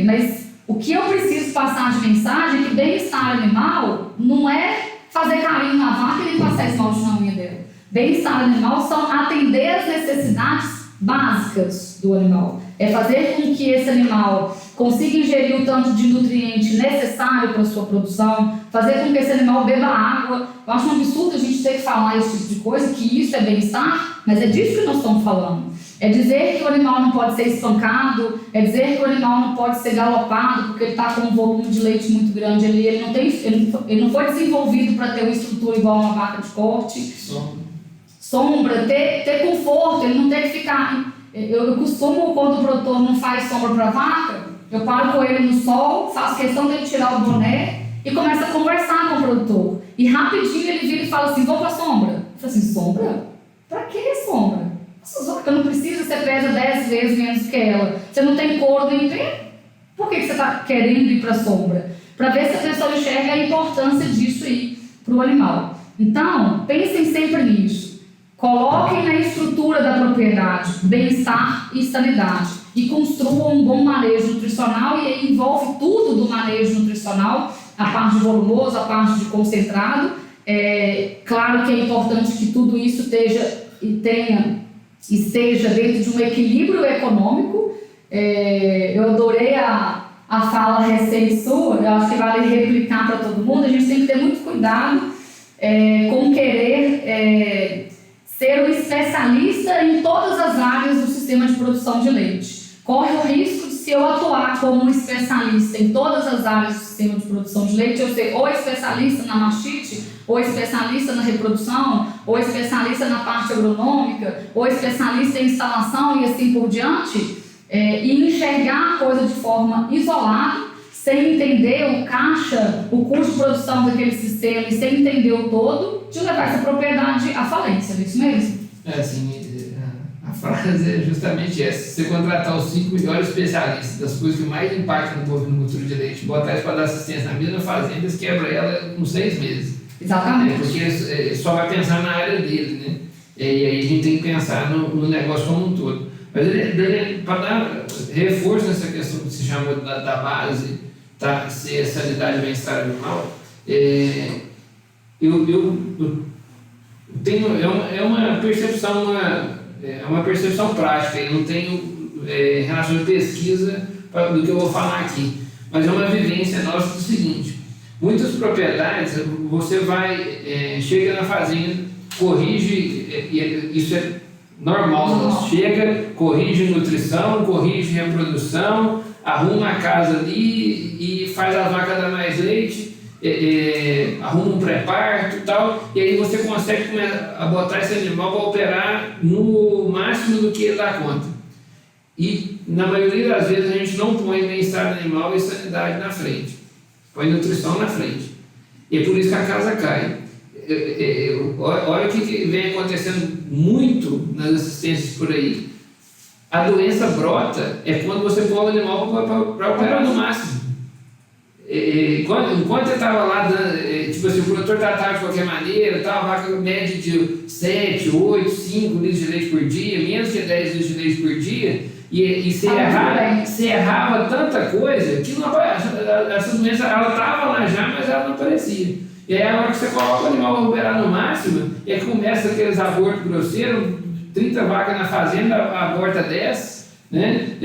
Mas o que eu preciso passar de mensagem é que bem-estar animal não é fazer carinho na vaca e nem passar esmalte na unha dela. Bem-estar animal são atender as necessidades básicas do animal. É fazer com que esse animal consiga ingerir o tanto de nutriente necessário para a sua produção, fazer com que esse animal beba água. Eu acho um absurdo a gente ter que falar esse tipo de coisa, que isso é bem-estar, mas é disso que nós estamos falando. É dizer que o animal não pode ser espancado, é dizer que o animal não pode ser galopado porque ele está com um volume de leite muito grande ali, ele não foi desenvolvido para ter uma estrutura igual a uma vaca de corte. Sombra, ter conforto, ele não tem que ficar... Eu costumo, quando o produtor não faz sombra para a vaca, eu paro com ele no sol, faço questão dele tirar o boné e começo a conversar com o produtor. E rapidinho ele vira e fala assim, vamos para a sombra. Eu falo assim, sombra? Para que sombra? Essa vaca não precisa, você pesa 10 vezes menos que ela. Você não tem couro nem pelo. Por que você está querendo ir para a sombra? Para ver se a pessoa enxerga a importância disso aí para o animal. Então, pensem sempre nisso. Coloquem na estrutura da propriedade bem-estar e sanidade e construam um bom manejo nutricional, e aí envolve tudo do manejo nutricional, a parte de volumoso, a parte de concentrado. Claro que é importante que tudo isso esteja dentro de um equilíbrio econômico. Eu adorei a fala recente sua, eu acho que vale replicar para todo mundo. A gente tem que ter muito cuidado com querer ser um especialista em todas as áreas do sistema de produção de leite. Corre o risco de, se eu atuar como um especialista em todas as áreas do sistema de produção de leite, eu ser ou especialista na mastite, ou especialista na reprodução, ou especialista na parte agronômica, ou especialista em instalação e assim por diante, e enxergar a coisa de forma isolada, sem entender o caixa, o custo de produção daquele sistema, e sem entender o todo, de levar essa propriedade à falência, é isso mesmo? Assim, a frase é justamente essa: se você contratar os 5 melhores especialistas das coisas que mais impactam no bovinocultura de leite, botar eles para dar assistência na mesma fazenda, eles quebram ela com 6 meses. Exatamente. Porque só vai pensar na área dele, né? E aí a gente tem que pensar no negócio como um todo. Mas para dar reforço nessa questão que se chamou da base, ser a sanidade e bem-estar animal, eu tenho uma percepção prática. Eu não tenho relação de pesquisa do que eu vou falar aqui, mas é uma vivência nossa do seguinte: muitas propriedades você chega na fazenda, corrige, isso é normal, chega, corrige nutrição, corrige reprodução, arruma a casa ali e faz a vaca dar mais leite, arruma um pré-parto e tal, e aí você consegue começar a botar esse animal para operar no máximo do que ele dá conta. E na maioria das vezes a gente não põe bem-estar animal e sanidade na frente, põe nutrição na frente, e é por isso que a casa cai. Olha o que vem acontecendo muito nas assistências por aí. A doença brota quando você põe o animal para operar no máximo. Enquanto eu estava lá, tipo assim, o produtor tratava de qualquer maneira, a vaca média de 7, 8, 5 litros de leite por dia, menos que 10 litros de leite por dia, e você errava tanta coisa que essa doença estava lá já, mas ela não aparecia. E aí, a hora que você coloca o animal para operar no máximo, começa aqueles abortos grosseiros, 30 vacas na fazenda, aborta 10, né?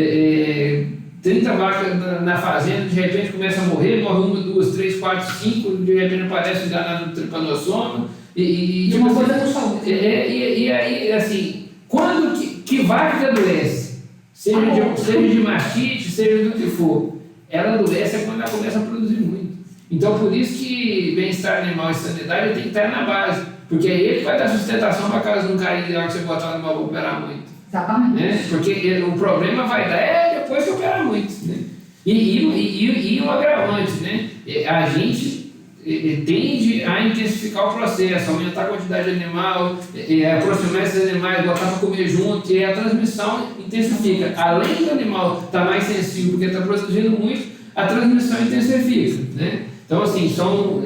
30 vacas na fazenda, de repente começa a morre 1, 2, 3, 4, 5, de repente aparece um danado do tripanossoma. E uma coisa puxa a outra. E aí, assim, quando que vaca que adoece, seja de mastite, seja do que for, ela adoece quando ela começa a produzir muito. Então, por isso que bem-estar animal e sanidade tem que estar na base, porque é ele que vai dar sustentação para a casa não cair na hora que você botar o animal para operar muito. Exatamente. Né? Porque o problema vai dar depois que operar muito. Né? E um agravante, né? A gente tende a intensificar o processo, aumentar a quantidade de animal, aproximar esses animais, botar para comer junto, e a transmissão intensifica. Além do animal estar mais sensível porque está produzindo muito, a transmissão intensifica, né? Então, assim, o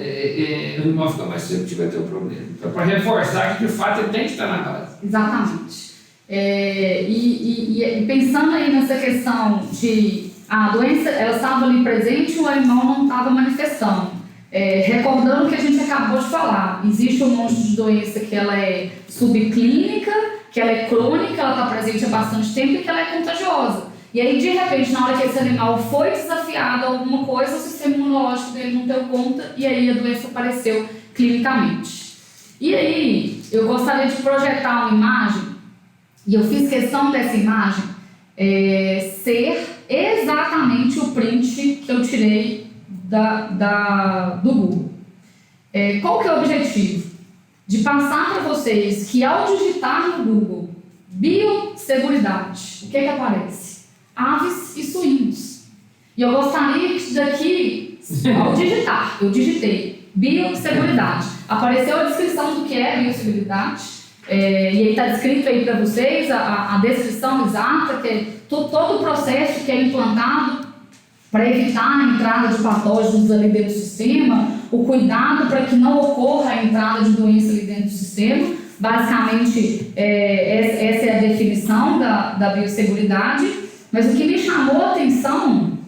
animal fica mais suscetível a ter o problema. Então, para reforçar que, de fato, ele tem que estar na base. Exatamente. E pensando aí nessa questão de a doença, ela estava ali presente e o animal não estava manifestando. Recordando o que a gente acabou de falar, existe um monte de doença que ela é subclínica, que ela é crônica, ela está presente há bastante tempo e que ela é contagiosa. E aí, de repente, na hora que esse animal foi desafiado a alguma coisa, o sistema imunológico dele não deu conta e aí a doença apareceu clinicamente. E aí, eu gostaria de projetar uma imagem, e eu fiz questão dessa imagem ser exatamente o print que eu tirei do Google. Qual que é o objetivo? De passar para vocês que ao digitar no Google biosseguridade, o que aparece? Aves e suínos. E eu gostaria que daqui, ao digitar, eu digitei biosseguridade, apareceu a descrição do que é biosseguridade, e aí está descrito aí para vocês a descrição exata, que é todo o processo que é implantado para evitar a entrada de patógenos ali dentro do sistema, o cuidado para que não ocorra a entrada de doença ali dentro do sistema, Basicamente, essa é a definição da biosseguridade, mas o que me chamou a atenção,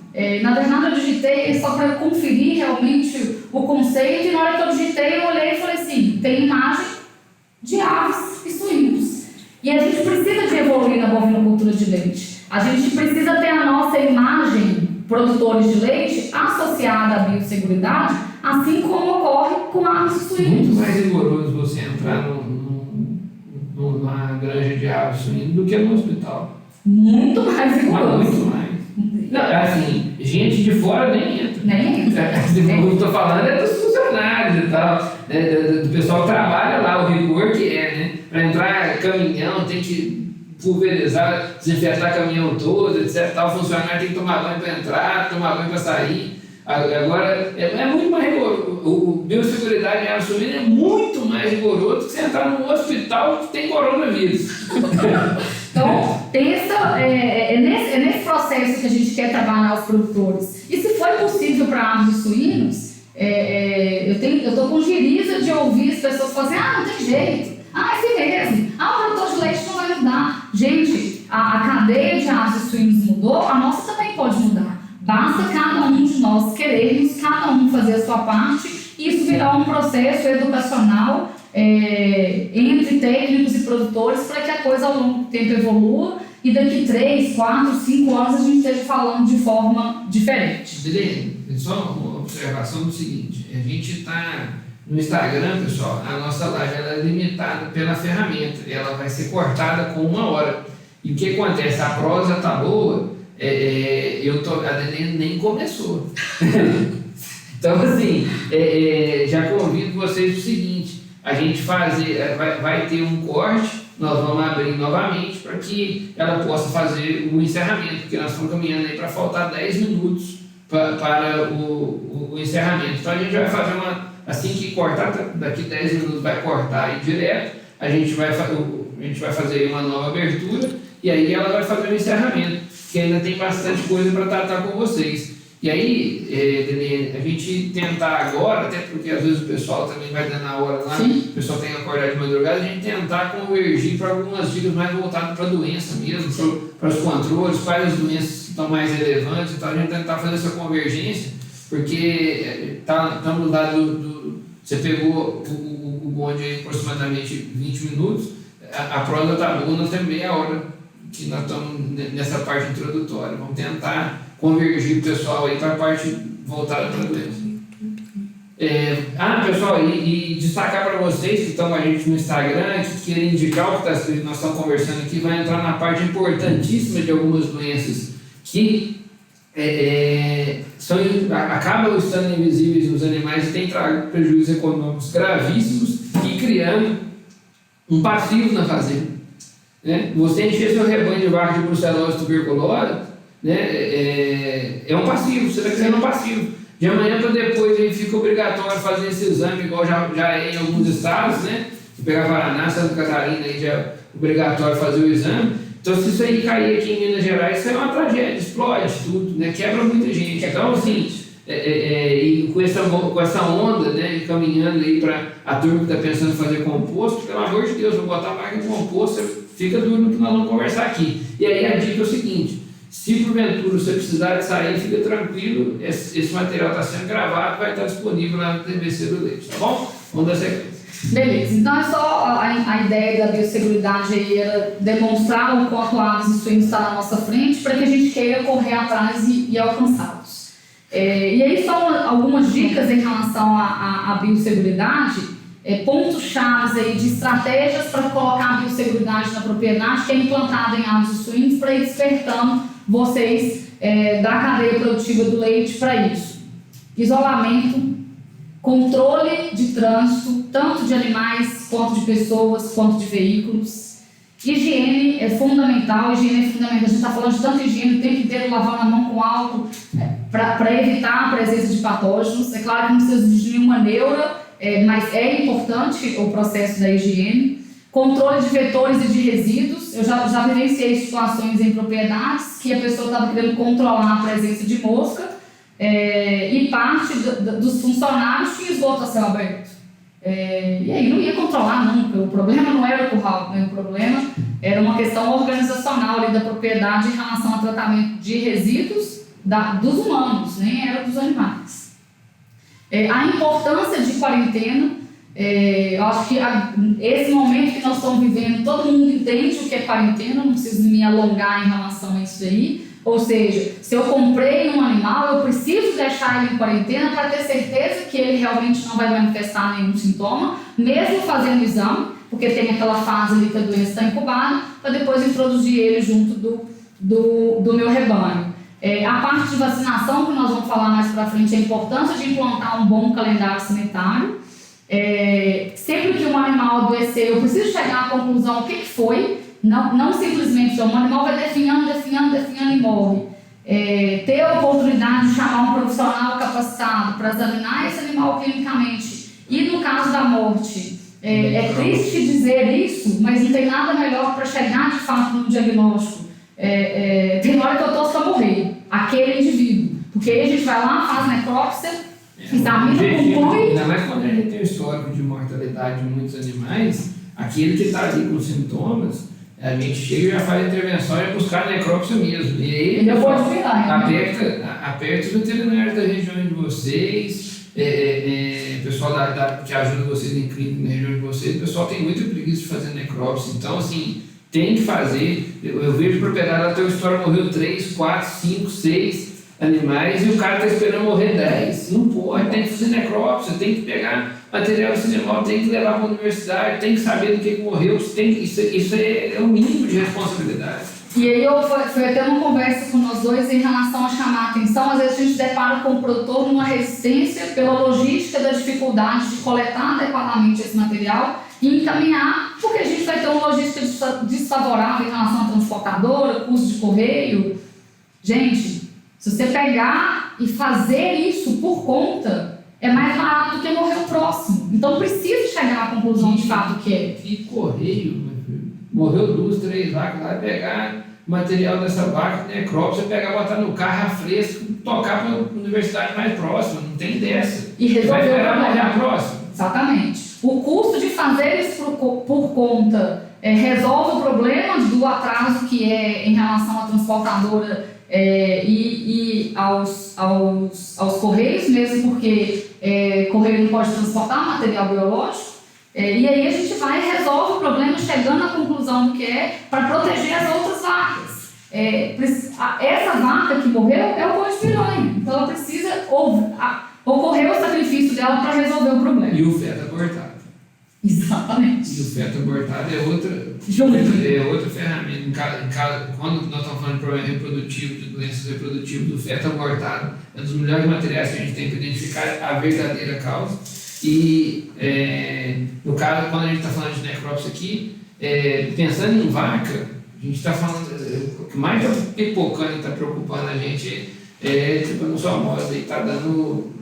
na verdade eu digitei só para conferir realmente o conceito, e na hora que eu digitei eu olhei e falei assim, tem imagem de aves e suínos. E a gente precisa de evoluir na bovinocultura de leite. A gente precisa ter a nossa imagem, produtores de leite, associada à biosseguridade, assim como ocorre com aves e suínos. Muito mais rigoroso você entrar numa granja de aves e suínos do que no hospital. Muito mais rigoroso. Muito mais. Não, assim, gente de fora nem entra. Nem entra. O que eu estou falando é dos funcionários e tal, né, do pessoal que trabalha lá, o rigor que né? Para entrar caminhão, tem que pulverizar, desinfetar caminhão todo, etc. Tal, o funcionário tem que tomar banho para entrar, tomar banho para sair. Agora, é muito mais rigoroso. O biosseguridade em aves suínas é muito mais rigoroso do que você entrar num hospital que tem coronavírus. Então, pensa, é nesse processo que a gente quer trabalhar os produtores. E se for possível para aves e suínos, eu estou com giriza de ouvir as pessoas falarem assim, não tem jeito, é assim mesmo, o produtor de leite não vai mudar. Gente, a cadeia de aves e suínos mudou, a nossa também pode mudar. Basta cada um de nós querermos, cada um fazer a sua parte, e isso virar um processo educacional entre técnicos e produtores para que a coisa ao longo do tempo evolua e daqui 3, 4, 5 anos a gente esteja falando de forma diferente. Adriane, só uma observação do seguinte, a gente está no Instagram, pessoal, a nossa live ela é limitada pela ferramenta, ela vai ser cortada com 1 hora. E o que acontece? A prosa está boa, a Adriane nem começou. Então, assim, já convido vocês para o seguinte, a gente vai ter um corte, nós vamos abrir novamente para que ela possa fazer o encerramento, porque nós estamos caminhando aí para faltar 10 minutos para o encerramento. Então a gente vai fazer assim que cortar, daqui 10 minutos vai cortar aí direto, a gente vai fazer uma nova abertura e aí ela vai fazer o encerramento, que ainda tem bastante coisa para tratar com vocês. E aí, a gente tentar agora, até porque às vezes o pessoal também vai dando a hora lá, o pessoal tem que acordar de madrugada, a gente tentar convergir para algumas dicas mais voltadas para a doença mesmo, para os controles, quais as doenças que estão mais relevantes, então a gente tentar fazer essa convergência, porque estamos lá você pegou o bonde aí aproximadamente 20 minutos, a prosa está boa, nós temos meia hora que nós estamos nessa parte introdutória, vamos tentar convergir o pessoal aí para a parte voltada para a doença. Pessoal, e destacar para vocês que estão com a gente no Instagram, que querem indicar o que nós estamos conversando aqui, vai entrar na parte importantíssima de algumas doenças que acabam estando invisíveis nos animais e têm trago prejuízos econômicos gravíssimos e criando um passivo na fazenda. Né? Você encher seu rebanho de vaca de brucelose tuberculose, né? É um passivo, você está criando um passivo. De amanhã para depois aí fica obrigatório fazer esse exame, igual já é em alguns estados, né? Se pegar Paraná, Santa Catarina, aí já é obrigatório fazer o exame. Então, se isso aí cair aqui em Minas Gerais, isso é uma tragédia, explode tudo, né? Quebra muita gente. Então, assim, e com essa onda, né? Caminhando aí para a turma que está pensando em fazer composto, pelo amor de Deus, vou botar mais em composto, fica duro no que nós vamos conversar aqui. E aí a dica é o seguinte: se porventura você precisar de sair, fica tranquilo, esse material está sendo gravado, vai estar disponível lá no TVC do Leite, tá bom? Vamos dar sequência. Beleza, então é só a ideia da biosseguridade aí, era demonstrar o quanto aves e suínos está na nossa frente para que a gente queira correr atrás e alcançá-los. E aí são algumas dicas em relação à biosseguridade, pontos-chave aí de estratégias para colocar a biosseguridade na propriedade que é implantada em aves e suínos para ir despertando vocês da cadeia produtiva do leite para isso. Isolamento, controle de trânsito, tanto de animais, quanto de pessoas, quanto de veículos. Higiene é fundamental, a gente está falando de tanta higiene o tempo inteiro, lavando a mão com álcool para evitar a presença de patógenos. É claro que não precisa de nenhuma neura, mas é importante o processo da higiene. Controle de vetores e de resíduos. Eu já vivenciei situações em propriedades que a pessoa estava querendo controlar a presença de mosca e parte dos funcionários tinha esgoto a céu aberto. E aí não ia controlar nunca. O problema não era o curral, né? O problema era uma questão organizacional ali da propriedade em relação ao tratamento de resíduos dos humanos, nem era dos animais. A importância de quarentena, eu acho que esse momento que nós estamos vivendo, todo mundo entende o que é quarentena, não preciso me alongar em relação a isso aí. Ou seja, se eu comprei um animal, eu preciso deixar ele em quarentena para ter certeza que ele realmente não vai manifestar nenhum sintoma, mesmo fazendo o exame, porque tem aquela fase ali que a doença está incubada, para depois introduzir ele junto do meu rebanho. A parte de vacinação, que nós vamos falar mais para frente, a importância de implantar um bom calendário sanitário. Sempre que um animal adoecer, eu preciso chegar à conclusão o que foi. Não simplesmente, um animal vai definhando e morre. Ter a oportunidade de chamar um profissional capacitado para examinar esse animal clinicamente. E no caso da morte, é triste dizer isso, mas não tem nada melhor para chegar de fato no diagnóstico. Tem hora que eu torço para morrer, aquele indivíduo. Porque aí a gente vai lá, faz necrópsia, examina, conclui. Ainda mais quando a gente tem o histórico de mortalidade de muitos animais, aquele que está ali com sintomas, a gente chega e já faz a intervenção e é buscar a necrópsia mesmo. E aí, ele pode virar, aperta os veterinários da região de vocês, pessoal que ajuda vocês em clínica na região de vocês, o pessoal tem muita preguiça de fazer necrópsia. Então, assim, tem que fazer. Eu vejo propriedade até o história morreu 3, 4, 5, 6 animais e o cara está esperando morrer 10. Não pode, tem que fazer necrópsia, tem que pegar material desse animal, tem que levar para a universidade, tem que saber do que morreu. Isso é o mínimo de responsabilidade. E aí foi até uma conversa com nós dois em relação a chamar a atenção. Às vezes a gente se depara com o produtor numa resistência pela logística da dificuldade de coletar adequadamente esse material e encaminhar, porque a gente vai ter uma logística desfavorável em relação à transportadora, custo de correio. Gente, se você pegar e fazer isso por conta, é mais barato do que morrer o próximo. Então precisa chegar à conclusão de fato que é. Que correio, meu filho. Morreu 2, 3 vacas, vai pegar material dessa vaca, necrópsia, pegar, botar no carro a fresco, tocar para a universidade mais próxima, não tem dessa. E resolver vai esperar o morrer problema. a próxima. Exatamente. O custo de fazer isso por conta resolve o problema do atraso que é em relação à transportadora e aos correios, mesmo porque correio não pode transportar material biológico. E aí a gente vai e resolve o problema chegando à conclusão do que é para proteger as outras vacas. Essa vaca que morreu é o boi de piranha, então ela precisa ocorrer o sacrifício dela para resolver o problema. E o feto abortado. Exatamente. E o feto abortado é outra ferramenta. Quando nós estamos falando de problema reprodutivo, de doenças reprodutivas, do feto abortado é um dos melhores materiais que a gente tem para identificar a verdadeira causa. E, no caso, quando a gente está falando de necrópsia aqui, pensando em vaca, a gente está falando, o que mais está pipocando e está preocupando a gente tipo a zoonose aí, está dando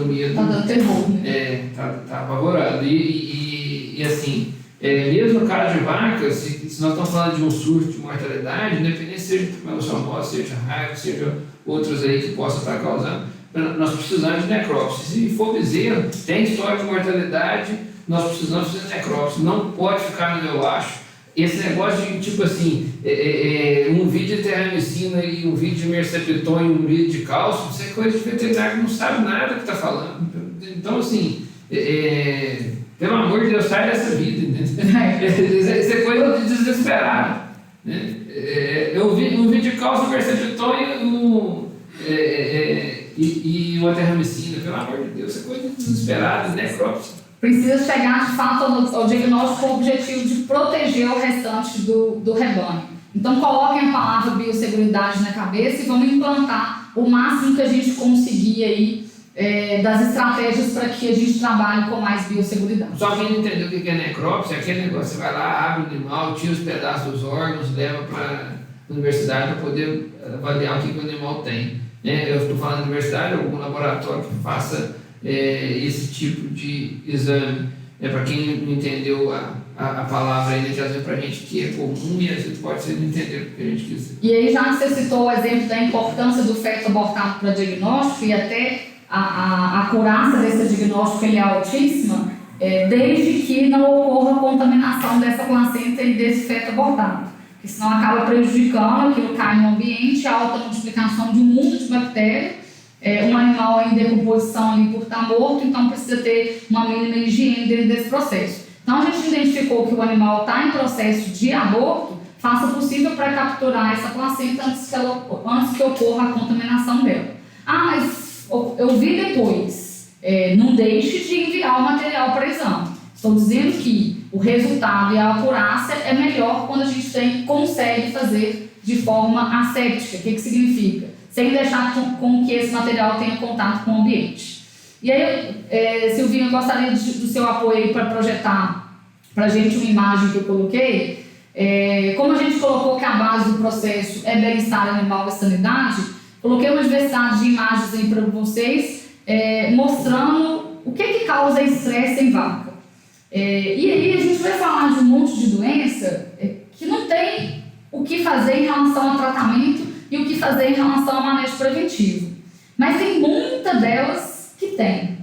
medo. Está dando terror, né? Tá apavorado. E assim, mesmo no caso de vacas, se nós estamos falando de um surto de mortalidade, independente se seja zoonose, seja raiva, seja outros aí que possam estar causando, nós precisamos de necrópsia. Se for bezerro, tem história de mortalidade, nós precisamos fazer necrópsia. Não pode ficar no eu acho. Esse negócio de, tipo assim, um vídeo de terramicina e um vídeo de merceptol e um vídeo de cálcio, isso é coisa de veterinário que não sabe nada do que está falando. Então, assim, pelo amor de Deus, sai dessa vida, entendeu? Isso é coisa de desesperado. Né? Um vídeo de cálcio, merceptol e uma terramicina, pelo amor de Deus, isso é coisa de desesperado, necrópsia. Precisa chegar de fato ao diagnóstico com o objetivo de proteger o restante do rebanho. Então coloquem a palavra biosseguridade na cabeça e vamos implantar o máximo que a gente conseguir aí das estratégias para que a gente trabalhe com mais biosseguridade. Só quem não entendeu o que é necrópsia, é aquele negócio, você vai lá, abre o animal, tira os pedaços dos órgãos, leva para a universidade para poder avaliar o que o animal tem. Eu estou falando da universidade, algum laboratório que faça esse tipo de exame. Para quem não entendeu a palavra ainda, que às vezes para a gente que é comum e às vezes pode ser não entender o que a gente quiser. E aí já que você citou o exemplo da importância do feto abortado para diagnóstico e até a acurácia desse diagnóstico ele é altíssima, desde que não ocorra contaminação dessa placenta e desse feto abortado, porque senão acaba prejudicando, aquilo cai no ambiente, alta multiplicação de um mundo de bactérias, um animal em decomposição ali por estar morto, então precisa ter uma mínima higiene dentro desse processo. Então a gente identificou que o animal está em processo de aborto, faça o possível para capturar essa placenta antes que ocorra a contaminação dela. Ah, mas eu vi depois. Não deixe de enviar o material para exame. Estou dizendo que o resultado e a acurácia é melhor quando a gente consegue fazer de forma asséptica. O que significa? Sem deixar com que esse material tenha contato com o ambiente. E aí, Silvinha, eu gostaria do seu apoio aí para projetar para a gente uma imagem que eu coloquei. Como a gente colocou que a base do processo é bem-estar animal e sanidade, coloquei uma diversidade de imagens aí para vocês, mostrando o que causa estresse em vaca. E aí a gente vai falar de um monte de doença que não tem o que fazer em relação ao tratamento e o que fazer em relação ao manejo preventivo. Mas tem muitas delas que tem.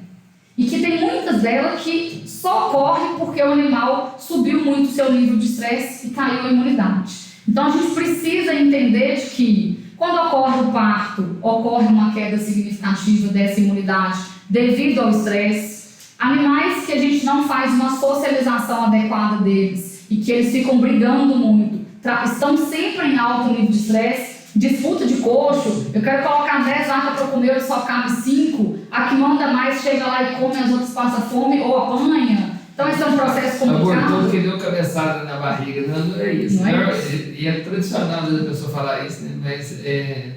E que tem muitas delas que só ocorrem porque o animal subiu muito o seu nível de estresse e caiu a imunidade. Então a gente precisa entender de que quando ocorre o parto, ocorre uma queda significativa dessa imunidade devido ao estresse. Animais que a gente não faz uma socialização adequada deles e que eles ficam brigando muito, estão sempre em alto nível de estresse. Disputa de coxo, eu quero colocar 10 vacas para comer, só cabe 5. A que manda mais chega lá e come, as outras passam fome ou apanha. Então esse é um processo complicado. Abortou que deu cabeçada na barriga, não é isso. Não é isso. E é tradicional a pessoa falar isso, né? Mas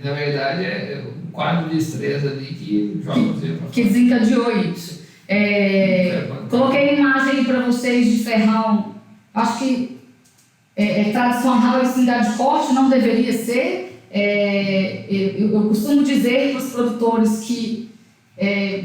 na verdade é um quadro de estresse ali que joga você para que desencadeou isso. Coloquei a imagem para vocês de ferrão. Acho que tradicional esse unidade de corte, não deveria ser. Eu costumo dizer para os produtores que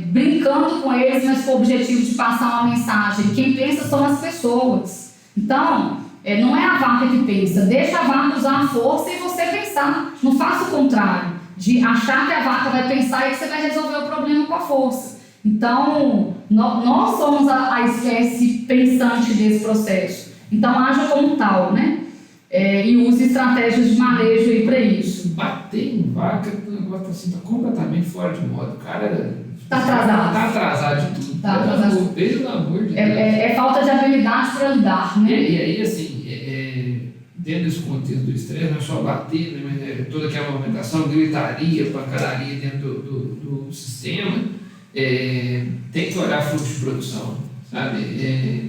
brincando com eles, mas com o objetivo de passar uma mensagem, quem pensa são as pessoas. Então, não é a vaca que pensa, deixa a vaca usar a força e você pensar. Não faça o contrário, de achar que a vaca vai pensar e que você vai resolver o problema com a força. Então, nós somos a espécie pensante desse processo. Então, haja como tal, né? E use estratégias de manejo aí para isso. Bater em vaca, o negócio assim, tá completamente fora de moda. O cara está atrasado. Está atrasado de tudo. Tá atrasado. Pelo amor de Deus. É falta de habilidade para lidar, né? E aí, assim, dentro desse contexto do estresse, não é só bater, né, mas toda aquela movimentação, gritaria, pancadaria dentro do sistema, tem que olhar fluxo de produção, sabe?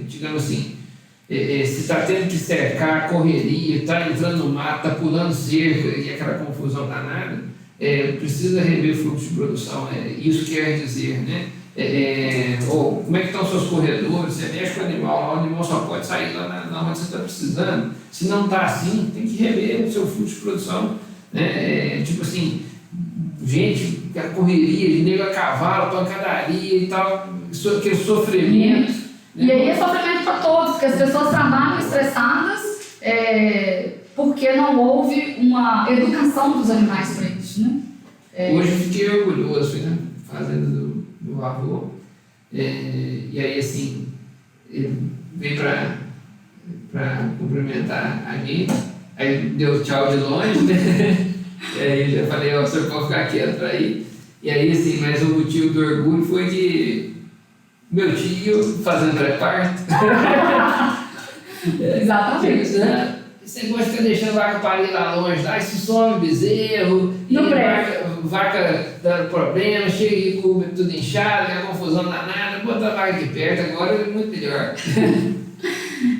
Digamos assim, se está tendo que cercar, correria, está entrando no mato, está pulando cerca e aquela confusão danada, precisa rever o fluxo de produção. Isso quer dizer, né? Ou como é que estão os seus corredores? Você mexe com o animal só pode sair lá na onde você está precisando. Se não está assim, tem que rever o seu fluxo de produção. Tipo assim, gente, a correria, de nego a cavalo, pancadaria e tal, aquele sofrimento. E aí é sofrimento para todos, porque as pessoas trabalham estressadas porque não houve uma educação dos animais para isso, né? Hoje eu fiquei orgulhoso, né? Fazenda do avô. E aí, assim, ele veio para cumprimentar a mim, aí deu tchau de longe, né? E aí eu já falei, o senhor pode ficar quieto para ir. E aí, assim, mas o motivo do orgulho foi que meu tio fazendo pré-parto. Exatamente, né? Você gosta de ficar deixando a vaca parir lá longe, lá, se some bezerro, e vaca dando problema, chega e cuba tudo inchado, aquela confusão danada, bota a vaca aqui perto, agora é muito melhor.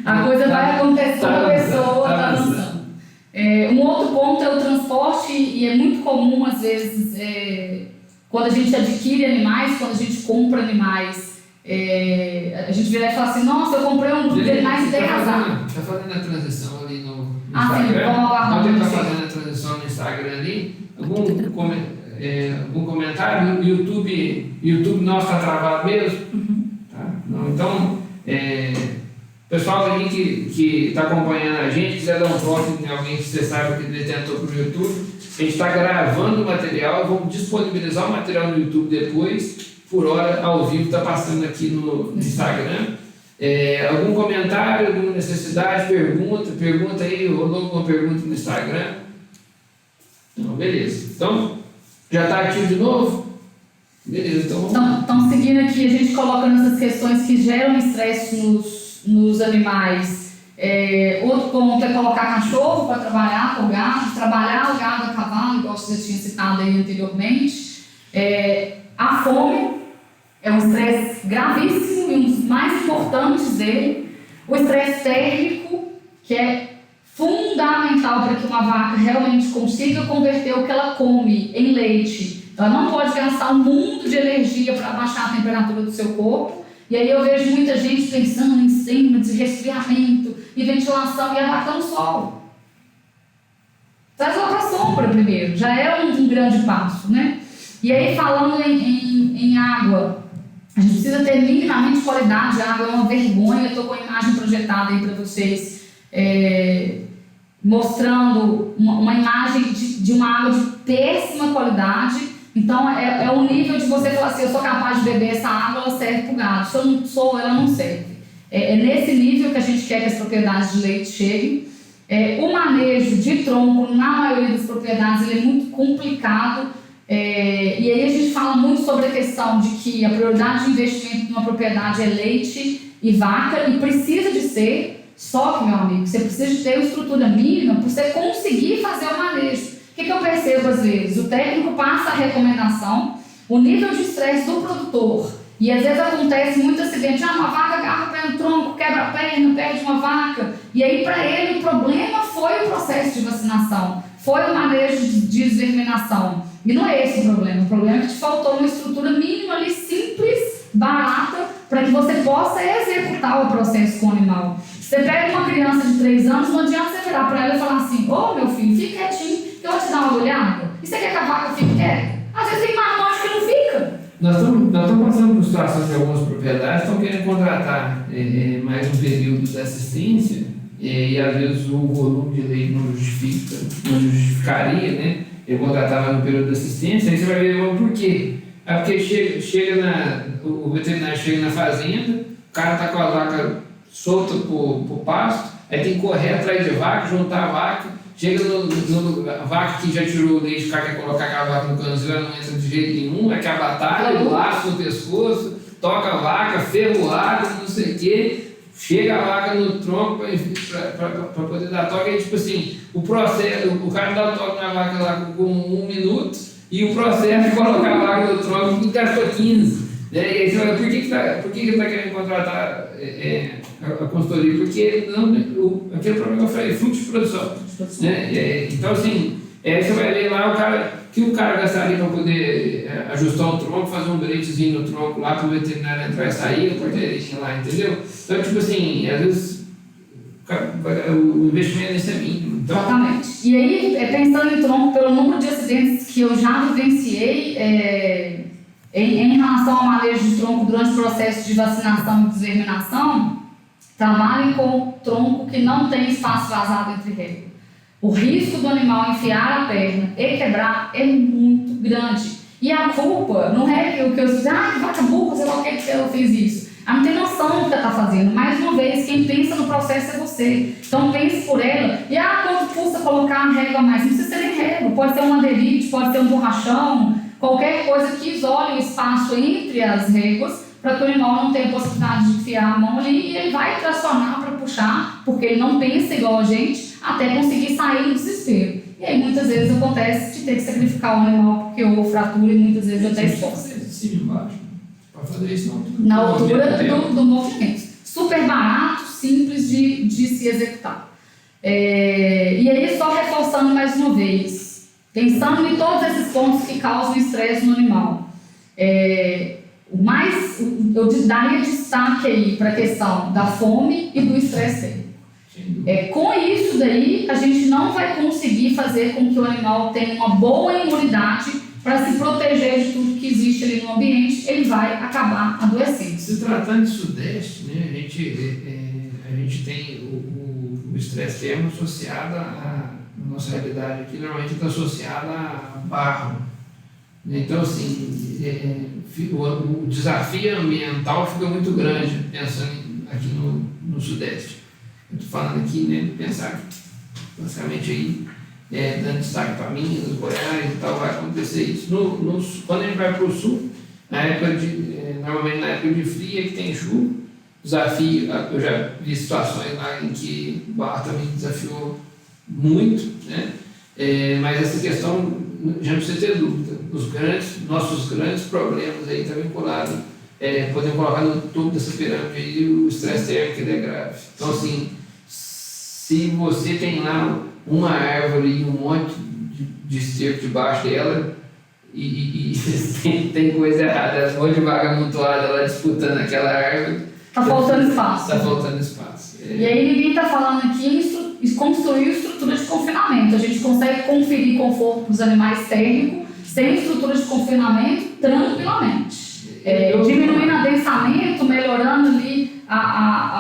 A coisa vai acontecer quando a pessoa está avançando. Um outro ponto é o transporte, e é muito comum, às vezes, quando a gente adquire animais, quando a gente compra animais, a gente vira e fala assim, nossa, eu comprei um grupo de animais e tem razão. Está fazendo a transição ali no Instagram. Sim, vamos aguardar. Está fazendo a transição no Instagram ali. Algum comentário? O YouTube nosso está travado mesmo? Tá? Não, então, pessoal ali que está acompanhando a gente, quiser dar um toque em alguém que você sabe que detentou para o YouTube, a gente está gravando o material, vamos disponibilizar o material no YouTube depois, por hora, ao vivo, está passando aqui no Instagram. Algum comentário, alguma necessidade, pergunta aí, rolou alguma pergunta no Instagram? Não, beleza. Então, já está ativo de novo? Beleza, então vamos. Então, seguindo aqui, a gente coloca nessas questões que geram estresse nos animais. Outro ponto é colocar cachorro para trabalhar com o gado, trabalhar o gado a cavalo, igual você já tinha citado aí anteriormente. A fome é um estresse gravíssimo e um dos mais importantes dele. O estresse térmico, que é fundamental para que uma vaca realmente consiga converter o que ela come em leite. Ela não pode gastar um mundo de energia para abaixar a temperatura do seu corpo. E aí eu vejo muita gente pensando em sistemas de resfriamento e ventilação e a vaca no sol. Traz ela para a sombra primeiro, já é um grande passo, né? E aí falando em água, a gente precisa ter minimamente qualidade. A água é uma vergonha. Eu estou com a imagem projetada aí para vocês, mostrando uma imagem de uma água de péssima qualidade. Então é um nível de você falar assim, eu sou capaz de beber essa água, ela serve para o gado. Se eu não sou, ela não serve. É nesse nível que a gente quer que as propriedades de leite cheguem. O manejo de tronco, na maioria das propriedades, ele é muito complicado. E aí a gente fala muito sobre a questão de que a prioridade de investimento numa propriedade é leite e vaca, e precisa de ser, só que, meu amigo, você precisa de ter uma estrutura mínima para você conseguir fazer o manejo. O que eu percebo às vezes? O técnico passa a recomendação, o nível de estresse do produtor, e às vezes acontece muito acidente, uma vaca agarra o pé no tronco, quebra a perna, perde uma vaca, e aí para ele o problema foi o processo de vacinação, foi o manejo de desverminação. E não é esse o problema é que te faltou uma estrutura mínima ali, simples, barata, para que você possa executar o processo com o animal. Você pega uma criança de 3 anos, não adianta você virar para ela e falar assim, meu filho, fique quietinho, que eu vou te dar uma olhada. E você quer que a vaca fique quieta? Às vezes tem marmote que não fica. Nós estamos passando por situações de algumas propriedades, estão querendo contratar mais um período de assistência, e às vezes o volume de leite não justificaria, né? Eu contratava no período de assistência, aí você vai ver por quê. Porque o veterinário chega na fazenda, o cara está com a vaca solta pro pasto, aí tem que correr atrás de vaca, juntar a vaca, chega a vaca que já tirou o leite, o cara quer colocar aquela vaca no canzil, ela não entra de jeito nenhum, é que a batalha, o laço no pescoço, toca a vaca, ferroada, não sei o quê, chega a vaca no tronco para poder dar toque, aí tipo assim, o processo, o cara dá o toque na vaca lá com 1 minuto, e o processo de colocar a vaca no tronco gastou 15. E aí você fala, por que está querendo contratar a consultoria? Porque aquele problema que eu falei, fluxo de produção. Né? Então assim, você vai ver lá o cara gastaria para poder ajustar o tronco, fazer um bretezinho no tronco lá para o veterinário entrar e sair, a porteirinha lá, entendeu? Então tipo assim, às vezes o investimento é mínimo. Então... Exatamente. E aí, pensando em tronco, pelo número de acidentes que eu já vivenciei, em relação ao manejo de tronco durante o processo de vacinação e desverminação, trabalhem com tronco que não tem espaço vazado entre régua. O risco do animal enfiar a perna e quebrar é muito grande. E a culpa não é o que eu disse, vaca burra, sei lá o que ela fez isso. Ela não tem noção do que ela está fazendo. Mais uma vez, quem pensa no processo é você. Então pense por ela. E quanto custa colocar a régua a mais? Não precisa ser nem régua, pode ser um aderite, pode ser um borrachão, qualquer coisa que isole o espaço entre as réguas, para que o animal não tenha possibilidade de enfiar a mão ali, e ele vai tracionar para puxar, porque ele não pensa igual a gente, até conseguir sair do desespero. E aí muitas vezes acontece de ter que sacrificar o animal porque houve fratura e muitas vezes até exposta. Para fazer isso na altura do movimento. Super barato, simples de se executar. E aí só reforçando mais uma vez, pensando em todos esses pontos que causam estresse no animal. Eu daria destaque aí para a questão da fome e do estresse térmico. Com isso daí, a gente não vai conseguir fazer com que o animal tenha uma boa imunidade para se proteger de tudo que existe ali no ambiente, ele vai acabar adoecendo. Se tratando de Sudeste, né, a gente tem o estresse térmico associado à nossa realidade aqui, normalmente está associado a barro. Então, assim, o desafio ambiental fica muito grande, pensando aqui no Sudeste. Eu estou falando aqui, né, de pensar basicamente aí, dando destaque para Minas, Goiás e tal, vai acontecer isso. Quando a gente vai para o Sul, normalmente na época de frio é que tem chuva, desafio, eu já vi situações lá em que o Barra também desafiou muito, né? Mas essa questão, já não precisa ter dúvida, nossos grandes problemas aí estão vinculados, podemos colocar no topo dessa pirâmide aí, o estresse térmico ele é grave. Então, assim, se você tem lá uma árvore e um monte de esterco debaixo dela, e tem coisa errada, um monte de vaga amontoada lá disputando aquela árvore. Está faltando espaço. Está faltando espaço. E aí ninguém está falando aqui em construir estrutura de confinamento. A gente consegue conferir conforto para os animais térmicos sem estrutura de confinamento tranquilamente. Diminuindo o adensamento, melhorando ali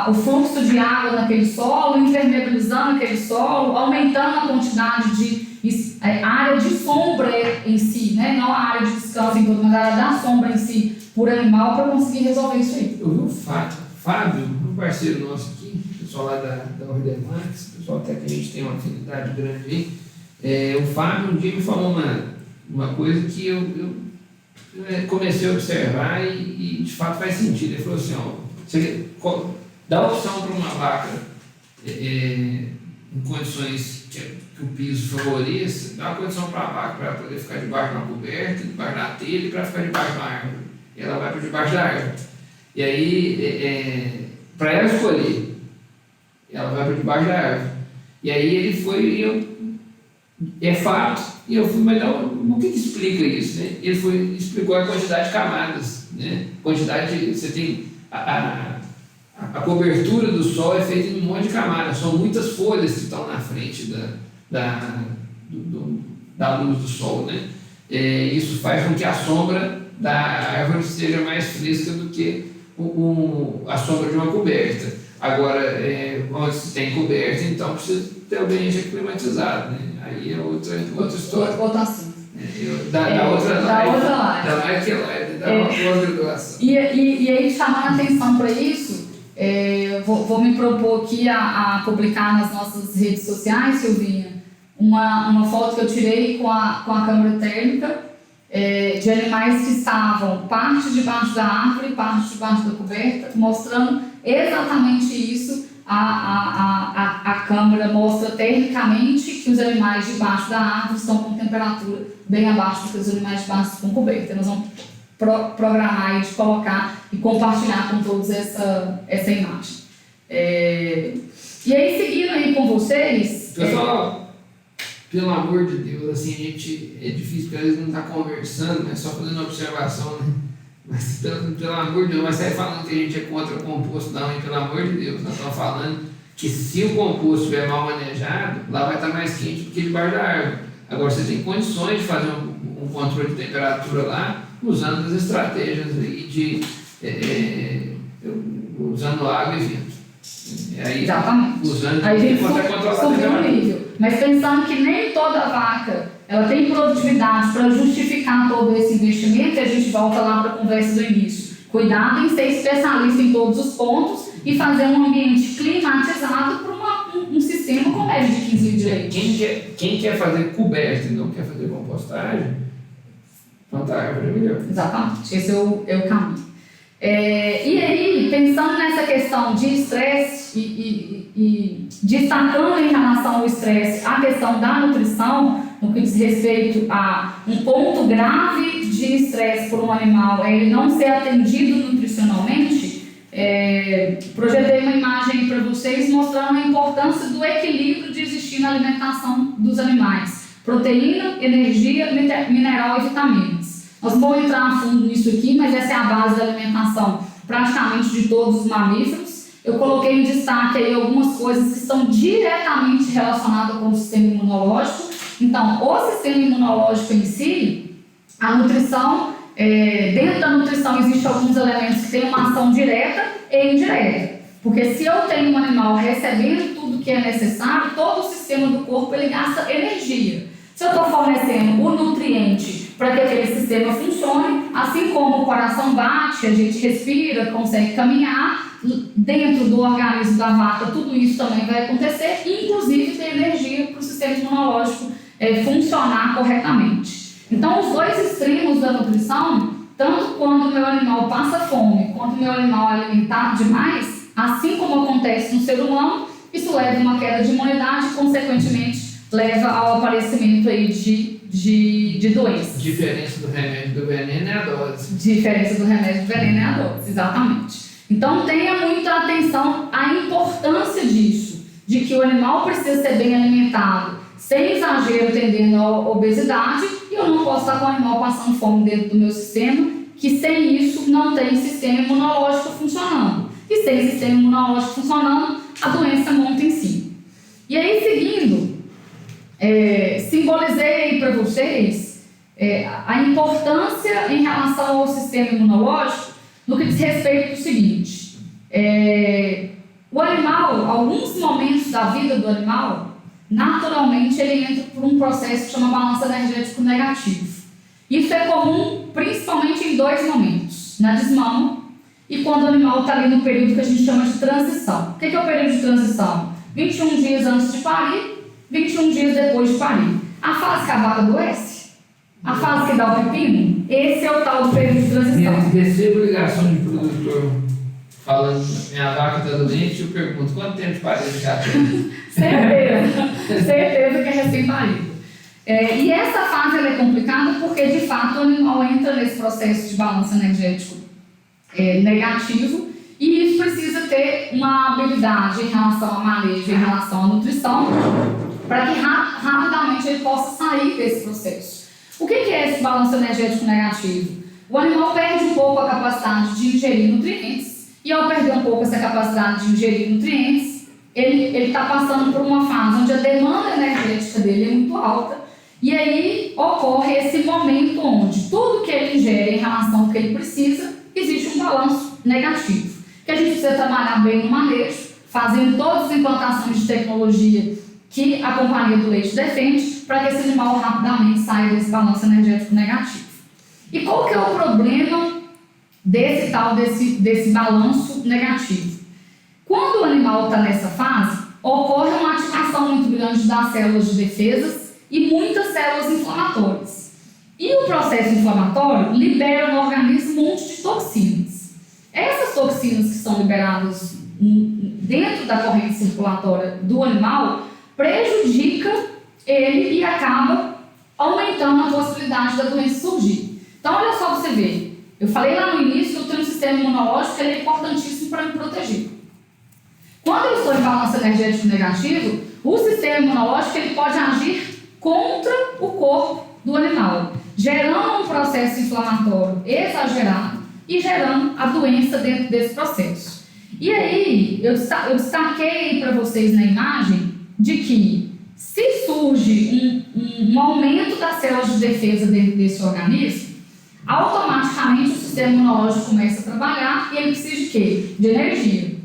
o fluxo de água naquele solo, impermeabilizando aquele solo, aumentando a quantidade de área de sombra em si, né? Não a área de descanso em todo, mas a área da sombra em si, por animal, para conseguir resolver isso aí. Eu vi o Fábio, um parceiro nosso aqui, pessoal lá da Ordemax, pessoal até que a gente tem uma afinidade grande aí. O Fábio um dia me falou uma coisa que eu comecei a observar e de fato faz sentido. Ele falou assim, você dá opção para uma vaca em condições que o piso favoreça, dá uma condição para a vaca para poder ficar debaixo de uma coberta, debaixo da telha e para ficar debaixo de uma árvore. E ela vai para debaixo da árvore. E aí, para ela escolher, ela vai para debaixo da árvore. E aí ele foi, é fato, e eu fui, mas não, o que explica isso? Né? Ele explicou a quantidade de camadas, né? Você tem a cobertura do sol é feita em um monte de camadas, são muitas folhas que estão na frente da luz do sol, né? Isso faz com que a sombra da árvore seja mais fresca do que a sombra de uma coberta. Agora, onde se tem coberta, então precisa ter o ambiente climatizado, né? Aí é outra história. Outra assunto. Da outra live. Da live que é live, da pós-graduação. E aí, chamando a atenção para isso, vou me propor aqui a publicar nas nossas redes sociais, Silvinha, uma foto que eu tirei com a câmera térmica de animais que estavam parte debaixo da árvore, parte debaixo da coberta, mostrando exatamente isso. A câmera mostra termicamente que os animais debaixo da árvore estão com temperatura bem abaixo do que os animais debaixo com coberta. Nós vamos programar e colocar e compartilhar com todos essa imagem. E aí, seguindo aí com vocês... Pessoal, pelo amor de Deus, assim, a gente é difícil porque às vezes não está conversando, mas só fazendo uma observação, né? Mas pelo amor de Deus, mas sai falando que a gente é contra o composto, não, e pelo amor de Deus, nós estamos falando que se o composto estiver mal manejado, lá vai estar mais quente do que debaixo da árvore. Agora você tem condições de fazer um controle de temperatura lá, usando as estratégias aí usando água e vento. Exatamente. Usando aí a gente controlar a temperatura. Mas pensando que nem toda vaca ela tem produtividade para justificar todo esse investimento, e a gente volta lá para a conversa do início. Cuidado em ser especialista em todos os pontos e fazer um ambiente climatizado para um sistema com média de 15 litros de leite. Quem quer fazer coberta e não quer fazer compostagem, plantar árvore é melhor. Exatamente, esse é o caminho. E aí, pensando nessa questão de estresse e destacando em relação ao estresse a questão da nutrição, no que diz respeito a um ponto grave de estresse por um animal, é ele não ser atendido nutricionalmente, projetei uma imagem para vocês mostrando a importância do equilíbrio de existir na alimentação dos animais. Proteína, energia, mineral e vitaminas. Nós não vamos entrar a fundo nisso aqui, mas essa é a base da alimentação praticamente de todos os mamíferos. Eu coloquei em destaque aí algumas coisas que estão diretamente relacionadas com o sistema imunológico. Então, o sistema imunológico em si, a nutrição, dentro da nutrição existem alguns elementos que têm uma ação direta e indireta. Porque se eu tenho um animal recebendo tudo que é necessário, todo o sistema do corpo ele gasta energia. Se eu estou fornecendo o nutriente para que aquele sistema funcione, assim como o coração bate, a gente respira, consegue caminhar, dentro do organismo da vaca, tudo isso também vai acontecer, inclusive ter energia para o sistema imunológico funcionar corretamente. Então, os dois extremos da nutrição, tanto quando o meu animal passa fome, quanto o meu animal é alimentado demais, assim como acontece no ser humano, isso leva a uma queda de imunidade e, consequentemente, leva ao aparecimento aí de doenças. Diferença do remédio do veneno é a dose. Diferença do remédio do veneno é a dose, exatamente. Então, tenha muita atenção à importância disso, de que o animal precisa ser bem alimentado, sem exagero, tendendo à obesidade, e eu não posso estar com o animal passando fome dentro do meu sistema, que sem isso não tem sistema imunológico funcionando. E sem sistema imunológico funcionando, a doença monta em si. E aí, seguindo, simbolizei aí para vocês a importância em relação ao sistema imunológico no que diz respeito ao seguinte: o animal, alguns momentos da vida do animal, naturalmente ele entra por um processo que chama balanço energético negativo. Isso é comum principalmente em dois momentos: na desmama e quando o animal está ali no período que a gente chama de transição. O que é o período de transição? 21 dias antes de parir, 21 dias depois de parir. A fase que a vaca adoece, a fase que dá o pepino, esse é o tal do período de transição. Recebo ligação de produtor falando minha vaca está doente, eu pergunto, quanto tempo de parido já tem? Certeza que é recém-parido. E essa fase ela é complicada porque, de fato, o animal entra nesse processo de balanço energético negativo, e isso precisa ter uma habilidade em relação ao manejo, em relação à nutrição, para que rapidamente ele possa sair desse processo. O que é esse balanço energético negativo? O animal perde um pouco a capacidade de ingerir nutrientes, e ao perder um pouco essa capacidade de ingerir nutrientes, ele está passando por uma fase onde a demanda energética dele é muito alta, e aí ocorre esse momento onde tudo que ele ingere em relação ao que ele precisa, existe um balanço negativo, que a gente precisa trabalhar bem no manejo, fazendo todas as implantações de tecnologia que a Companhia do Leite defende, para que esse animal rapidamente saia desse balanço energético negativo. E qual que é o problema desse balanço negativo? Quando o animal está nessa fase, ocorre uma ativação muito grande das células de defesa e muitas células inflamatórias. E o processo inflamatório libera no organismo um monte de toxinas. Essas toxinas que são liberadas dentro da corrente circulatória do animal prejudica ele e acaba aumentando a possibilidade da doença surgir. Então, olha só para você ver. Eu falei lá no início que eu tenho um sistema imunológico que ele é importantíssimo para me proteger. Quando eu estou em balanço energético negativo, o sistema imunológico ele pode agir contra o corpo do animal, gerando um processo inflamatório exagerado e gerando a doença dentro desse processo. E aí, eu destaquei para vocês na imagem de que se surge um aumento das células de defesa dentro desse organismo, automaticamente o sistema imunológico começa a trabalhar e ele precisa de quê? De energia.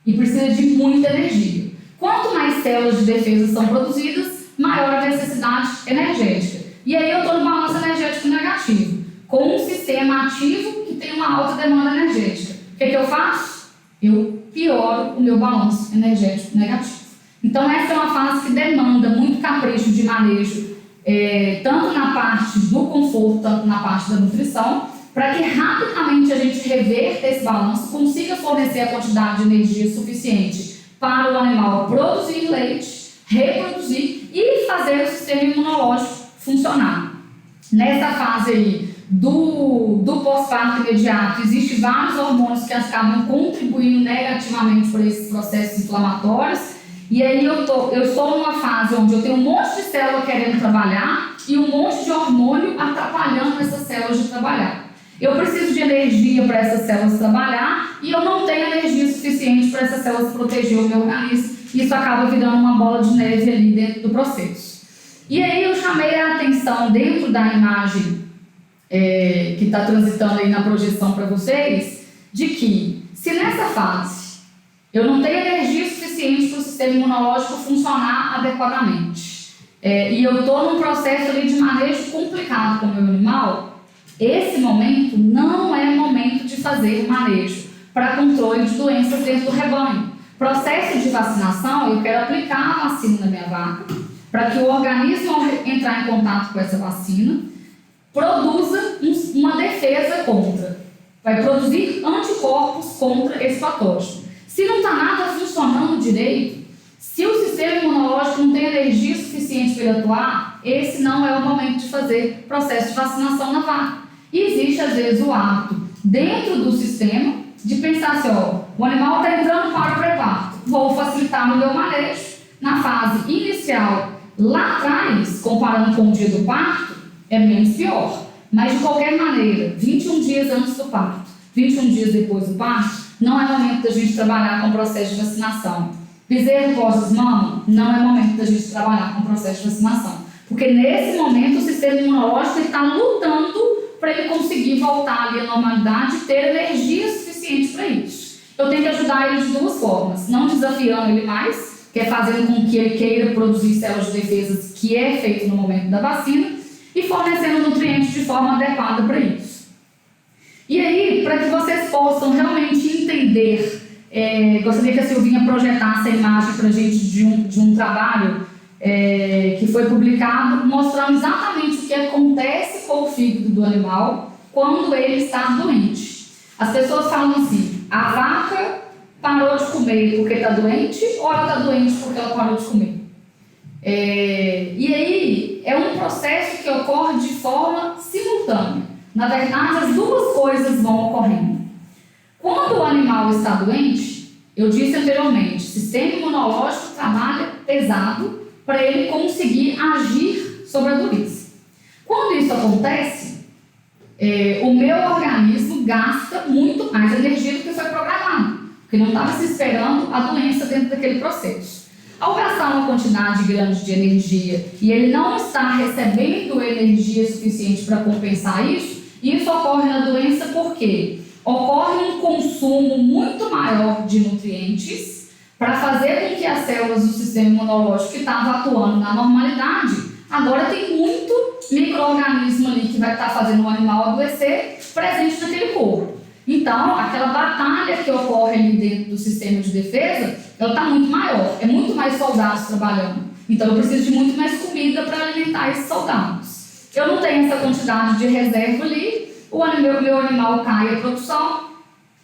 E precisa de muita energia. Quanto mais células de defesa são produzidas, maior a necessidade energética. E aí eu estou no balanço energético negativo, com um sistema ativo que tem uma alta demanda energética. O que eu faço? Eu pioro o meu balanço energético negativo. Então essa é uma fase que demanda muito capricho de manejo, tanto na parte do conforto, tanto na parte da nutrição, para que rapidamente a gente reverta esse balanço, consiga fornecer a quantidade de energia suficiente para o animal produzir leite, reproduzir e fazer o sistema imunológico funcionar. Nessa fase aí do pós-parto imediato, existem vários hormônios que acabam contribuindo negativamente para esses processos inflamatórios, e aí eu estou numa fase onde eu tenho um monte de célula querendo trabalhar e um monte de hormônio atrapalhando essas células de trabalhar. Eu preciso de energia para essas células trabalhar e eu não tenho energia suficiente para essas células proteger o meu organismo. Isso acaba virando uma bola de neve ali dentro do processo. E aí eu chamei a atenção dentro da imagem que está transitando aí na projeção para vocês, de que se nessa fase eu não tenho energia suficiente para o sistema imunológico funcionar adequadamente, e eu estou num processo ali de manejo complicado com o meu animal, esse momento não é momento de fazer manejo, para controle de doenças dentro do rebanho. Processo de vacinação, eu quero aplicar a vacina na minha vaca, para que o organismo, ao entrar em contato com essa vacina, produza uma defesa contra. Vai produzir anticorpos contra esse patógeno. Se não está nada funcionando direito, se o sistema imunológico não tem energia suficiente para ele atuar, esse não é o momento de fazer processo de vacinação na vaca. E existe, às vezes, o hábito, dentro do sistema, de pensar assim, o animal está entrando para o pré-parto, vou facilitar no meu manejo. Na fase inicial, lá atrás, comparando com o dia do parto, é menos pior. Mas, de qualquer maneira, 21 dias antes do parto, 21 dias depois do parto, não é momento da gente trabalhar com o processo de vacinação. Bezerro pós-mama, não é momento da gente trabalhar com o processo de vacinação. Porque, nesse momento, o sistema imunológico está lutando para ele conseguir voltar ali à normalidade e ter energia suficiente para isso. Eu tenho que ajudar ele de duas formas. Não desafiando ele mais, que é fazendo com que ele queira produzir células de defesa, que é feito no momento da vacina, e fornecendo nutrientes de forma adequada para isso. E aí, para que vocês possam realmente entender, gostaria que a Silvinha projetasse a imagem para a gente de um trabalho que foi publicado, mostrando exatamente o que acontece com o fígado do animal quando ele está doente. As pessoas falam assim, a vaca parou de comer porque está doente, ou ela está doente porque ela parou de comer? E aí, é um processo que ocorre de forma simultânea. Na verdade, as duas coisas vão ocorrendo. Quando o animal está doente, eu disse anteriormente, o sistema imunológico trabalha pesado para ele conseguir agir sobre a doença. Quando isso acontece, o meu organismo gasta muito mais energia do que foi programado, porque não estava se esperando a doença dentro daquele processo. Ao gastar uma quantidade grande de energia e ele não está recebendo energia suficiente para compensar isso ocorre na doença porque ocorre um consumo muito maior de nutrientes para fazer com que as células do sistema imunológico que estavam atuando na normalidade, agora tem muito micro-organismo ali que vai estar fazendo o animal adoecer presente naquele corpo. Então, aquela batalha que ocorre ali dentro do sistema de defesa, ela está muito maior, é muito mais soldados trabalhando. Então, eu preciso de muito mais comida para alimentar esses soldados. Eu não tenho essa quantidade de reserva ali, meu animal cai a produção.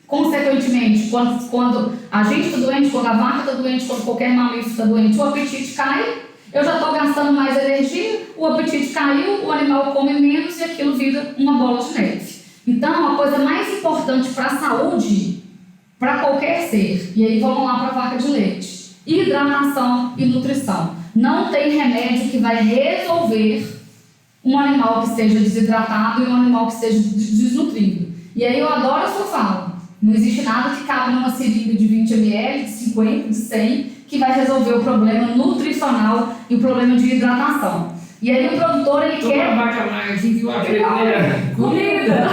Consequentemente, quando a gente está doente, quando a vaca está doente, quando qualquer mamífero está doente, o apetite cai, eu já estou gastando mais energia, o apetite caiu, o animal come menos e aquilo vira uma bola de neve. Então, a coisa mais importante para a saúde, para qualquer ser, e aí vamos lá para a vaca de leite, hidratação e nutrição. Não tem remédio que vai resolver um animal que esteja desidratado e um animal que esteja desnutrido. E aí eu adoro a sua fala. Não existe nada que cabe numa seringa de 20 ml, de 50, de 100, que vai resolver o problema nutricional e o problema de hidratação. E aí o produtor, ele quer... Comida!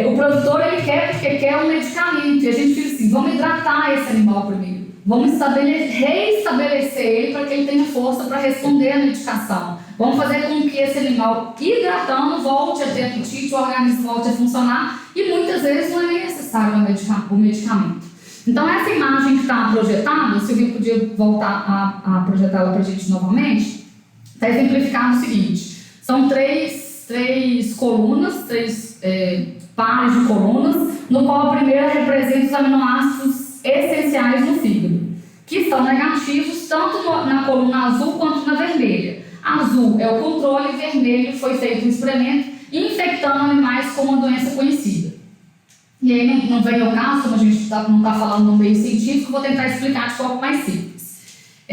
O produtor, ele quer porque quer um medicamento. E a gente diz assim, vamos hidratar esse animal primeiro. Vamos reestabelecer ele para que ele tenha força para responder à medicação. Vamos fazer com que esse animal, hidratando, volte a ter apetite, o organismo volte a funcionar. E muitas vezes não é nem necessário o medicamento. Então, essa imagem que está projetada, se eu podia voltar a projetá-la para a gente novamente, está exemplificado o seguinte: são três colunas, três pares de colunas, no qual a primeira representa os aminoácidos essenciais no fígado, que estão negativos tanto na coluna azul quanto na vermelha. Azul é o controle, vermelho foi feito um experimento infectando animais com uma doença conhecida. E aí não vem ao caso, como a gente não está falando no meio científico, vou tentar explicar de forma mais simples. E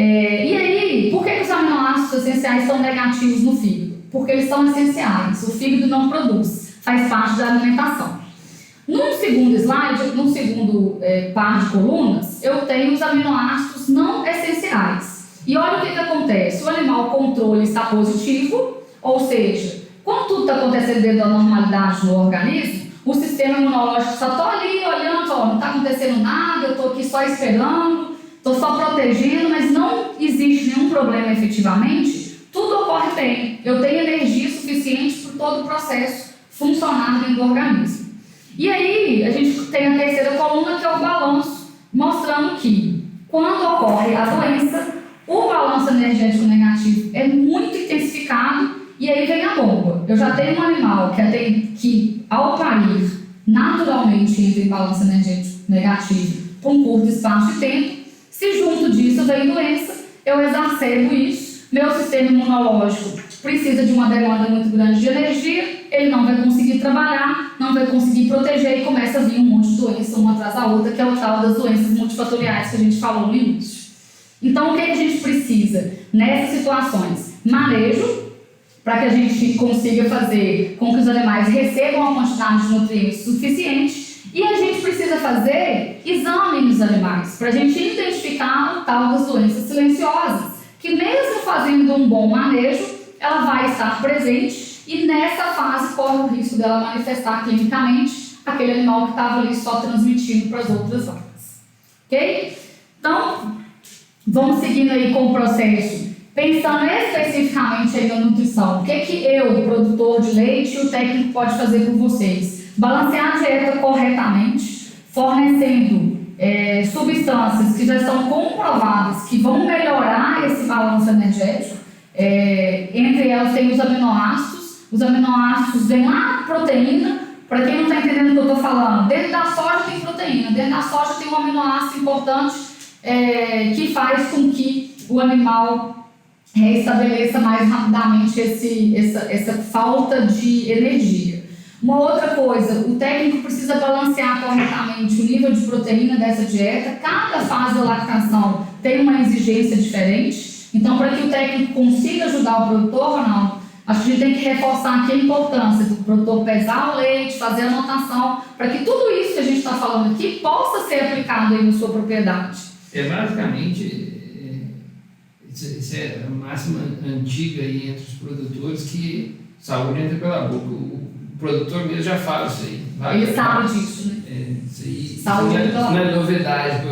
aí, por que os aminoácidos essenciais são negativos no fígado? Porque eles são essenciais, o fígado não produz, faz parte da alimentação. Num segundo slide, num segundo par de colunas, eu tenho os aminoácidos não essenciais. E olha o que acontece, o animal controle está positivo, ou seja, quando tudo está acontecendo dentro da normalidade no organismo, o sistema imunológico só está ali olhando, não está acontecendo nada, eu estou aqui só esperando, estou só protegendo, mas não existe nenhum problema efetivamente, tudo ocorre bem, eu tenho energia suficiente para todo o processo funcionar dentro do organismo. E aí, a gente tem a terceira coluna, que é o balanço, mostrando que, quando ocorre a doença, o balanço energético negativo é muito intensificado, e aí vem a bomba. Eu já tenho um animal que ao parir, naturalmente entra em balanço energético negativo por um curto espaço de tempo. Se junto disso vem doença, eu exacerbo isso, meu sistema imunológico precisa de uma demanda muito grande de energia, ele não vai conseguir trabalhar, não vai conseguir proteger e começa a vir um monte de doença uma atrás da outra, que é o tal das doenças multifatoriais que a gente falou no início. Então, o que a gente precisa nessas situações? Manejo, para que a gente consiga fazer com que os animais recebam a quantidade de nutrientes suficiente, e a gente precisa fazer exame nos animais, para a gente identificar o tal das doenças silenciosas, que mesmo fazendo um bom manejo, ela vai estar presente, e nessa fase corre o risco dela manifestar clinicamente aquele animal que estava ali só transmitindo para as outras vacas. Ok? Então, vamos seguindo aí com o processo, pensando especificamente aí na nutrição. O que eu, produtor de leite, e o técnico pode fazer por vocês? Balancear a dieta corretamente, fornecendo substâncias que já estão comprovadas que vão melhorar esse balanço energético. Entre elas tem os aminoácidos. Os aminoácidos vêm lá de proteína. Para quem não está entendendo o que eu estou falando, dentro da soja tem proteína, dentro da soja tem um aminoácido importante que faz com que o animal restabeleça mais rapidamente essa falta de energia. Uma outra coisa, o técnico precisa balancear corretamente o nível de proteína dessa dieta. Cada fase da lactação tem uma exigência diferente. Então, para que o técnico consiga ajudar o produtor, Ronaldo, acho que a gente tem que reforçar aqui a importância do produtor pesar o leite, fazer a anotação, para que tudo isso que a gente está falando aqui possa ser aplicado aí na sua propriedade. Basicamente, isso é a máxima antiga aí entre os produtores, que saúde entra pela boca. O produtor mesmo já fala isso aí. Ele sabe disso, né? Isso aí saúde não é novidade,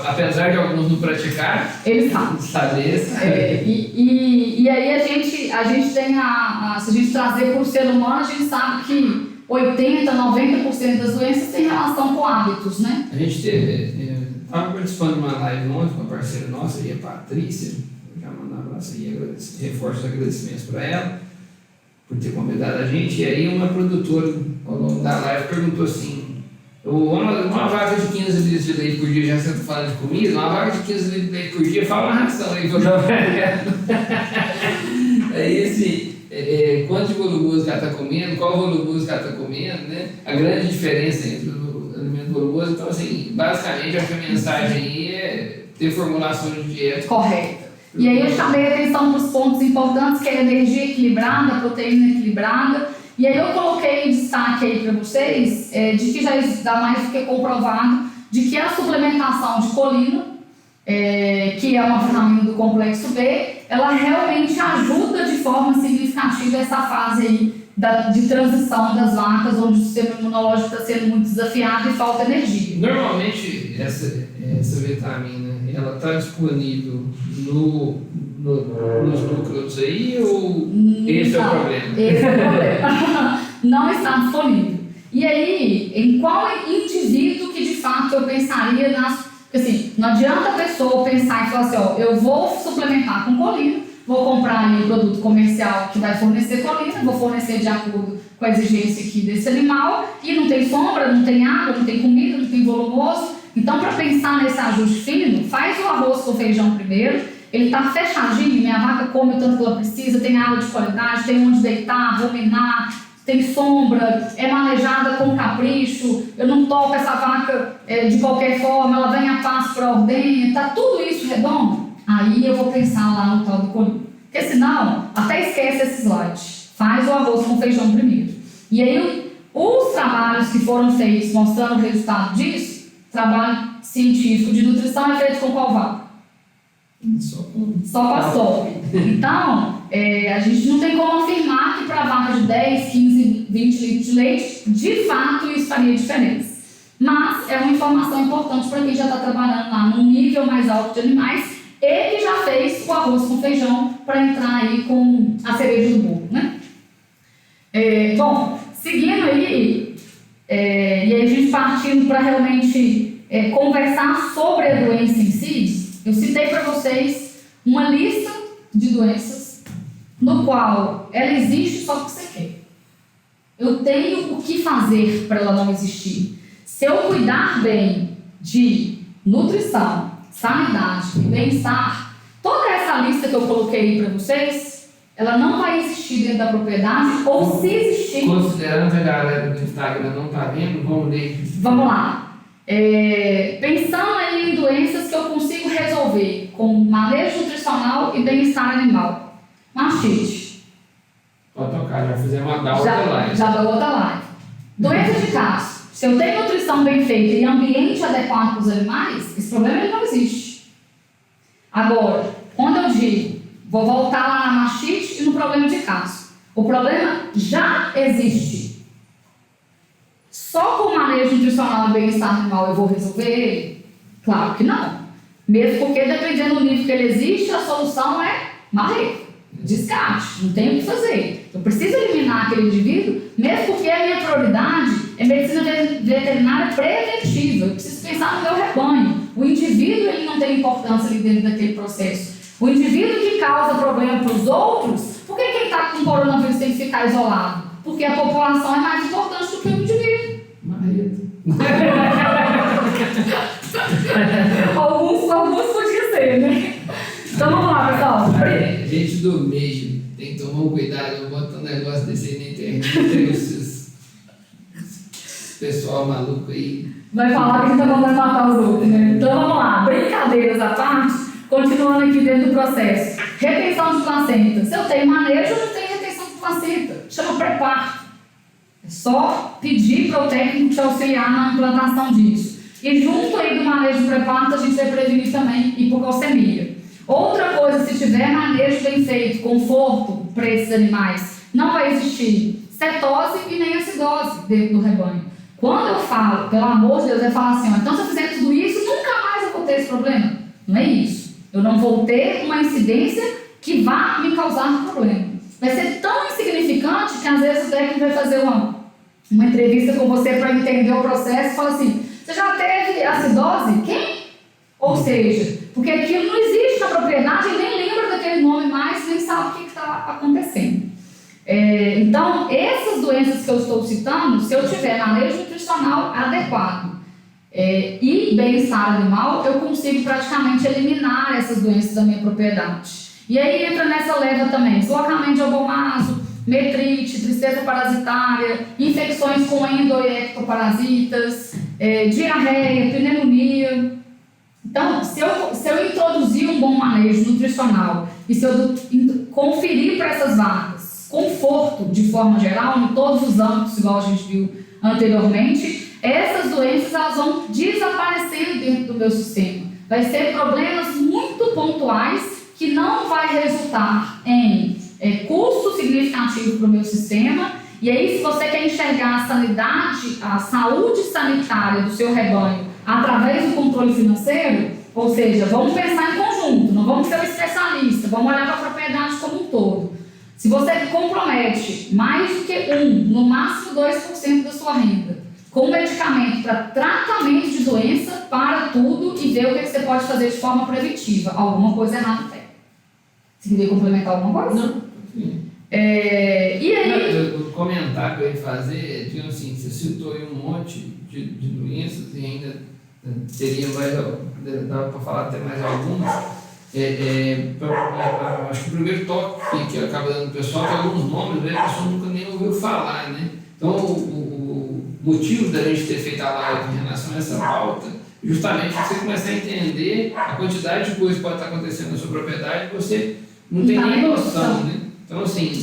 apesar de alguns não praticar, ele sabe. Saber. E aí a gente tem se a gente trazer para o ser humano, a gente sabe que 80%, 90% das doenças tem relação com hábitos, né? A gente estava participando de uma live ontem com uma parceira nossa, a Patrícia, já mandar um abraço aí, reforço os agradecimentos para ela por ter convidado a gente. E aí uma produtora, ao longo da live, perguntou assim: uma vaca de 15 litros de leite por dia, já que você está falando de comida, uma vaca de 15 litros de leite por dia, fala uma ração aí que eu já Aí assim, quanto de volumoso que ela está comendo, qual volumoso que ela está comendo, né? A grande diferença entre o alimento volumoso. Então, assim, basicamente, acho que a mensagem aí é ter formulação de dieta correta. E aí eu chamei a atenção para os pontos importantes, que é a energia equilibrada, a proteína equilibrada. E aí eu coloquei em destaque aí para vocês, de que já está mais do que comprovado, de que a suplementação de colina, que é uma vitamina do complexo B, ela realmente ajuda de forma significativa essa fase aí de transição das vacas, onde o sistema imunológico está sendo muito desafiado e falta energia. Normalmente, essa vitamina, ela está disponível nos núcleos aí, ou esse é o problema? Esse é o problema. Não está disponível. E aí, em qual indivíduo que de fato eu pensaria assim, não adianta a pessoa pensar e falar assim, eu vou suplementar com colina, vou comprar aí um produto comercial que vai fornecer colina, vou fornecer de acordo com a exigência aqui desse animal, e não tem sombra, não tem água, não tem comida, não tem volumoso. Então, para pensar nesse ajuste fino, faz o arroz com feijão primeiro, ele está fechadinho, minha vaca come o tanto que ela precisa, tem água de qualidade, tem onde deitar, ruminar, tem sombra, é manejada com capricho, eu não toco essa vaca de qualquer forma, ela vem a passo para a ordenha, está tudo isso redondo. Aí eu vou pensar lá no tal do colina. Porque senão, até esquece esse slide. Faz o arroz com feijão primeiro. E aí, os trabalhos que foram feitos mostrando o resultado disso, trabalho científico de nutrição é feito com qual vaca? Só com a sobe. Então, a gente não tem como afirmar que para vaca de 10, 15, 20 litros de leite, de fato isso faria diferença. Mas é uma informação importante para quem já está trabalhando lá num nível mais alto de animais e que já fez o arroz com feijão para entrar aí com a cereja do bolo, né? Bom, seguindo aí, E aí a gente partindo para realmente conversar sobre a doença em si, eu citei para vocês uma lista de doenças no qual ela existe só porque você quer. Eu tenho o que fazer para ela não existir. Se eu cuidar bem de nutrição, sanidade e bem-estar, toda essa lista que eu coloquei aí para vocês, ela não vai existir dentro da propriedade, ou se existir... Considerando que a galera do Instagram não está vendo, vamos ler. Vamos lá. Pensando aí em doenças que eu consigo resolver com manejo nutricional e bem-estar animal. Mastite. Pode tocar, já fizemos uma da outra live. Já da outra live. Doença de caso. Se eu tenho nutrição bem feita e ambiente adequado para os animais, esse problema ele não existe. Agora, quando eu digo, vou voltar lá na mastite e no problema de caso. O problema já existe. Só com manejo nutricional e bem-estar animal eu vou resolver ele? Claro que não. Mesmo porque, dependendo do nível que ele existe, a solução é marreco, descarte, não tem o que fazer. Eu preciso eliminar aquele indivíduo, mesmo porque a minha prioridade é medicina veterinária preventiva. Eu preciso pensar no meu rebanho. O indivíduo ele não tem importância ali dentro daquele processo. O indivíduo que causa problema para os outros, por que quem está com coronavírus tem que ficar isolado? Porque a população é mais importante do que o indivíduo. alguns podiam ser, né? Então vamos lá, pessoal. Gente do meio, tem que tomar um cuidado, bota um negócio desse aí na internet, tem esses pessoal maluco aí. Vai falar que tá mandando matar os outros, né? Então vamos lá, brincadeiras à parte, continuando aqui dentro do processo. Retenção de placenta. Se eu tenho manejo, eu não tenho retenção de placenta. Chama pré-parto. É só pedir para o técnico te auxiliar na implantação disso. E junto aí do manejo pré-parto, a gente vai prevenir também hipoglicemia. Outra coisa, se tiver manejo bem feito, conforto para esses animais, não vai existir cetose e nem acidose dentro do rebanho. Quando eu falo, pelo amor de Deus, eu falo assim, então se eu fizer tudo isso, nunca mais eu vou ter esse problema. Não é isso. Eu não vou ter uma incidência que vá me causar problema. Vai ser tão insignificante que às vezes o técnico vai fazer uma entrevista com você para entender o processo e fala assim, você já teve acidose? Quem? Ou seja, porque aquilo não existe na propriedade e nem lembra daquele nome mais, nem sabe o que está acontecendo. Então, essas doenças que eu estou citando, se eu tiver manejo nutricional adequado e bem-estar animal, eu consigo praticamente eliminar essas doenças da minha propriedade. E aí entra nessa leva também deslocamento de algomaso, metrite, tristeza parasitária, infecções com endo e ectoparasitas, diarreia, pneumonia. Então, se eu introduzir um bom manejo nutricional e se eu conferir para essas vacas conforto de forma geral, em todos os âmbitos, igual a gente viu anteriormente, essas doenças elas vão desaparecendo dentro do meu sistema. Vai ser problemas muito pontuais que não vai resultar em custo significativo para o meu sistema. E aí, se você quer enxergar a sanidade, a saúde sanitária do seu rebanho através do controle financeiro, ou seja, vamos pensar em conjunto, não vamos ser um especialista, vamos olhar para a propriedade como um todo. Se você compromete mais do que no máximo 2% da sua renda com medicamento para tratamento de doença, para tudo e ver o que você pode fazer de forma preventiva. Alguma coisa errada tem. Você queria complementar alguma coisa? Não. E aí? O comentário que eu ia fazer, tipo assim, você citou aí um monte de doenças e ainda teria mais, dá para falar até mais algumas. Acho que o primeiro toque que acaba dando o pessoal, que alguns nomes, a pessoa nunca nem ouviu falar, né? Então, o motivo da gente ter feito a live em relação a essa pauta, justamente você começar a entender a quantidade de coisas que pode estar acontecendo na sua propriedade que você não tem nem noção, né? Então, assim,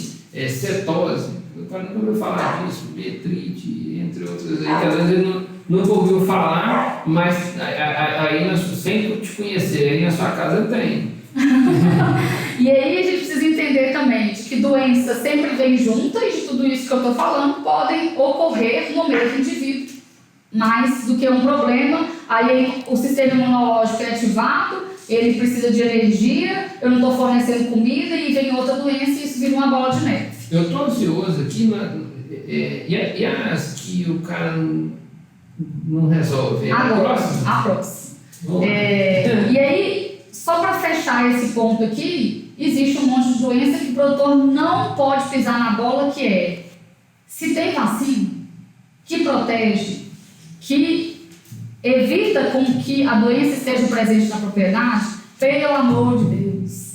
cetose, eu nunca ouviu falar disso, metrite, entre outras aí, que às vezes ele nunca ouviu falar, mas aí sem te conhecer, aí na sua casa tem. E aí a gente precisa entender também de que doenças sempre vêm juntas e de tudo isso que eu estou falando podem ocorrer no mesmo indivíduo. Mais do que um problema, aí o sistema imunológico é ativado, ele precisa de energia, eu não estou fornecendo comida e vem outra doença e isso vira uma bola de neve. Eu estou ansioso aqui, E as que o cara não resolve? Agora, a próxima. E aí, só para fechar esse ponto aqui, existe um monte de doença que o produtor não pode pisar na bola, que é, se tem vacina, que protege, que evita com que a doença esteja presente na propriedade, pelo amor de Deus.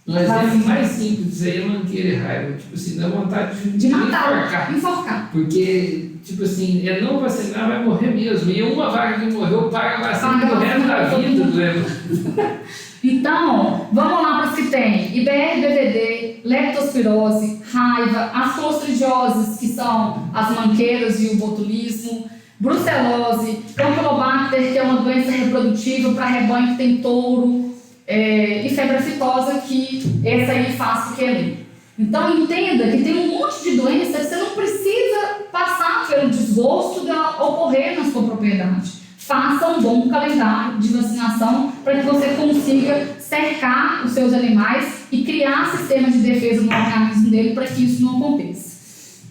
Mas é mais simples, isso aí é mangueira e raiva, tipo assim, dá vontade de matar, enforcar. Porque, tipo assim, não vacinar vai morrer mesmo. E uma vaga que morreu paga a vacina do resto da vida. Então, vamos lá para as que tem IBR, BVD, leptospirose, raiva, as clostridioses, que são as manqueiras e o botulismo, brucelose, campylobacter, que é uma doença reprodutiva para rebanho que tem touro, e febre aftosa, que essa aí faz o que é lei. Então entenda que tem um monte de doença que você não precisa passar pelo desgosto de ocorrer na sua propriedade. Faça um bom calendário de vacinação para que você consiga cercar os seus animais e criar sistema de defesa no organismo dele para que isso não aconteça.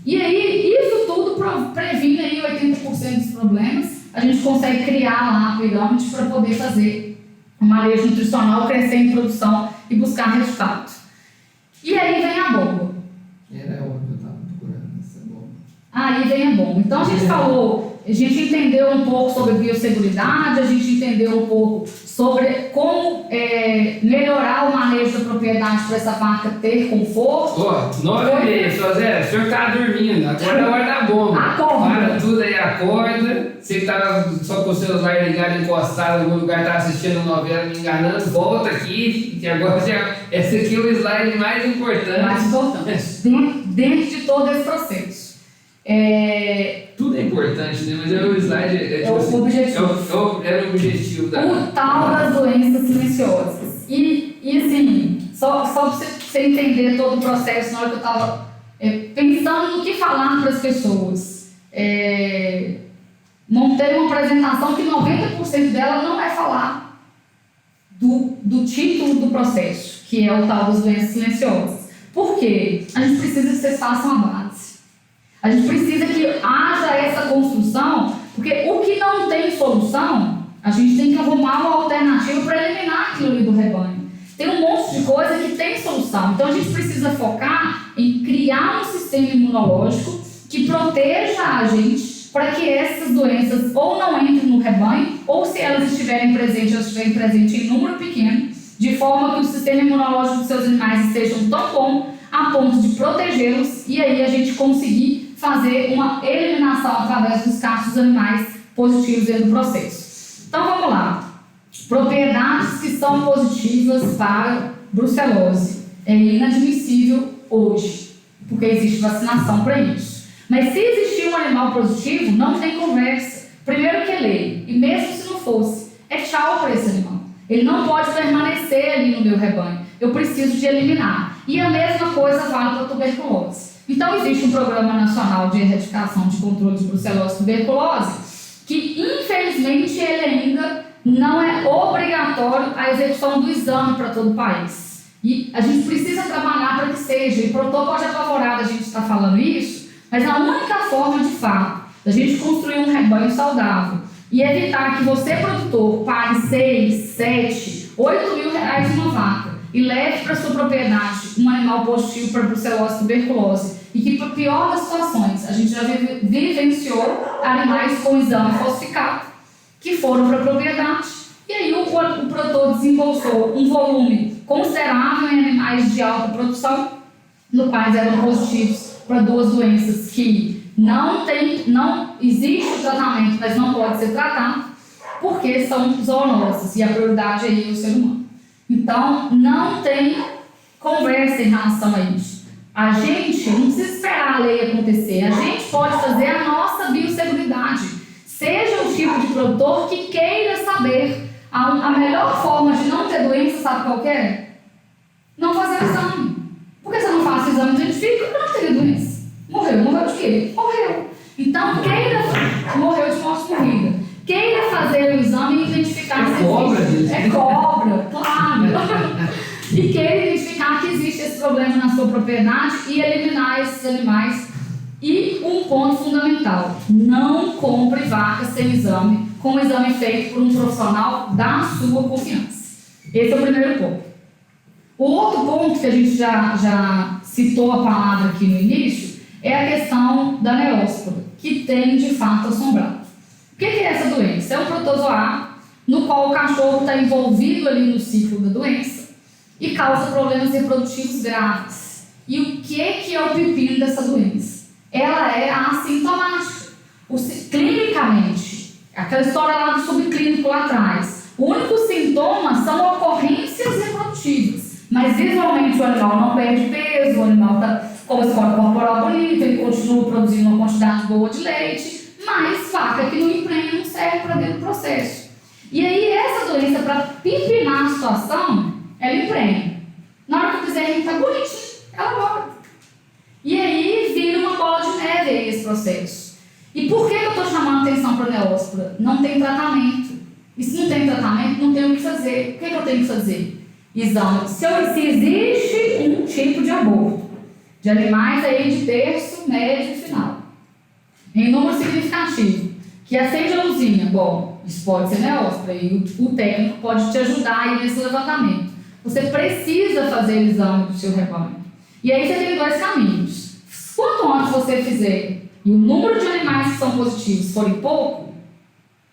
E aí, isso tudo previne aí 80% dos problemas. A gente consegue criar lá a pirâmide para poder fazer o manejo nutricional, crescer em produção e buscar resultado. E aí vem a bomba. Era onde eu estava procurando essa bomba. Aí vem a bomba. Então a gente falou, a gente entendeu um pouco sobre biosseguridade, a gente entendeu um pouco sobre como melhorar o manejo da propriedade para essa vaca ter conforto. 9h30, só Zé, o senhor estava dormindo, agora é a hora da bomba. Acorda. Para tudo aí, acorda. Você que estava só com o celular ligado, encostado em algum lugar, estava assistindo a novela, me enganando, volta aqui, que agora já, esse aqui é o slide mais importante. Mais importante, dentro de todo esse processo. Tudo é importante, né? Mas o slide tipo assim, objetivo. Era o objetivo da... O tal das doenças silenciosas. E assim, só para você entender todo o processo, na hora que eu estava pensando no que falar para as pessoas, montei uma apresentação que 90% dela não é falar do título do processo, que é o tal das doenças silenciosas. Por quê? A gente precisa que vocês façam a base. A gente precisa que haja essa construção, porque o que não tem solução, a gente tem que arrumar uma alternativa para eliminar aquilo ali do rebanho. Tem um monte de coisa que tem solução, então a gente precisa focar em criar um sistema imunológico que proteja a gente para que essas doenças ou não entrem no rebanho, ou se elas estiverem presentes, elas estiverem presentes em número pequeno, de forma que o sistema imunológico dos seus animais esteja tão bom a ponto de protegê-los, e aí a gente conseguir fazer uma eliminação através dos castos animais positivos dentro do processo. Então vamos lá. Propriedades que são positivas para brucelose. É inadmissível hoje, porque existe vacinação para isso. Mas se existir um animal positivo, não tem conversa. Primeiro que é lei, e mesmo se não fosse, é tchau para esse animal. Ele não pode permanecer ali no meu rebanho. Eu preciso de eliminar. E a mesma coisa vale para a tuberculose. Então existe um Programa Nacional de Erradicação de Controle de Brucelose e Tuberculose, que infelizmente ele ainda não é obrigatório a execução do exame para todo o país. E a gente precisa trabalhar para que seja, e o produtor pode apavorar a gente estar falando isso, mas a única forma de fato da gente construir um rebanho saudável e evitar que você, produtor, pague 6, 7, 8 mil reais em uma vaca e leve para sua propriedade um animal positivo para brucelose e tuberculose, e que, por pior das situações, a gente já vivenciou animais com exame falsificado que foram para a propriedade, e aí o produtor desembolsou um volume considerável em animais de alta produção, no quais eram positivos para duas doenças que não existe o tratamento, mas não pode ser tratado, porque são zoonoses, e a prioridade aí é o ser humano. Então, não tem conversa em relação a isso. A gente não precisa esperar a lei acontecer, a gente pode fazer a nossa biosseguridade. Seja o tipo de produtor que queira saber a melhor forma de não ter doença, sabe qual que é? Não fazer o exame. Por que você não faz o exame e identifica? Eu não teria doença. Morreu de quê? Morreu. Então, morreu de morte morrida. Queira fazer o exame e identificar se existe. É cobra, claro. E queira identificar que existe esse problema na sua propriedade e eliminar esses animais. E o um ponto fundamental: não compre vaca sem exame, com um exame feito por um profissional da sua confiança. Esse é o primeiro ponto. O outro ponto que a gente já citou a palavra aqui no início é a questão da neóspora, que tem de fato assombrado. O que é essa doença? É um protozoário no qual o cachorro está envolvido ali no ciclo da doença e causa problemas reprodutivos graves. E o que é o pepino dessa doença? Ela é assintomática. Clinicamente, aquela história lá do subclínico lá atrás, o único sintoma são ocorrências reprodutivas, mas visualmente o animal não perde peso, o animal está com o score corporal bonito, ele continua produzindo uma quantidade boa de leite, mas vaca que não emprenha não serve para dentro do processo. E aí essa doença, para pipinar a situação, ela emprenha. Na hora que o bezerrinho está bonitinho, ela morre. E aí vira uma bola de neve aí esse processo. E por que eu estou chamando atenção para a neóspora? Não tem tratamento. E se não tem tratamento, não tem o que fazer. O que eu tenho que fazer? Exame. Se existe um tipo de aborto de animais aí de terço, médio e final, em número significativo, que acende a luzinha, bom, isso pode ser neóspora e o técnico pode te ajudar aí nesse levantamento. Você precisa fazer o exame do seu rebanho. E aí você tem dois caminhos. Quanto antes você fizer e o número de animais que são positivos forem pouco,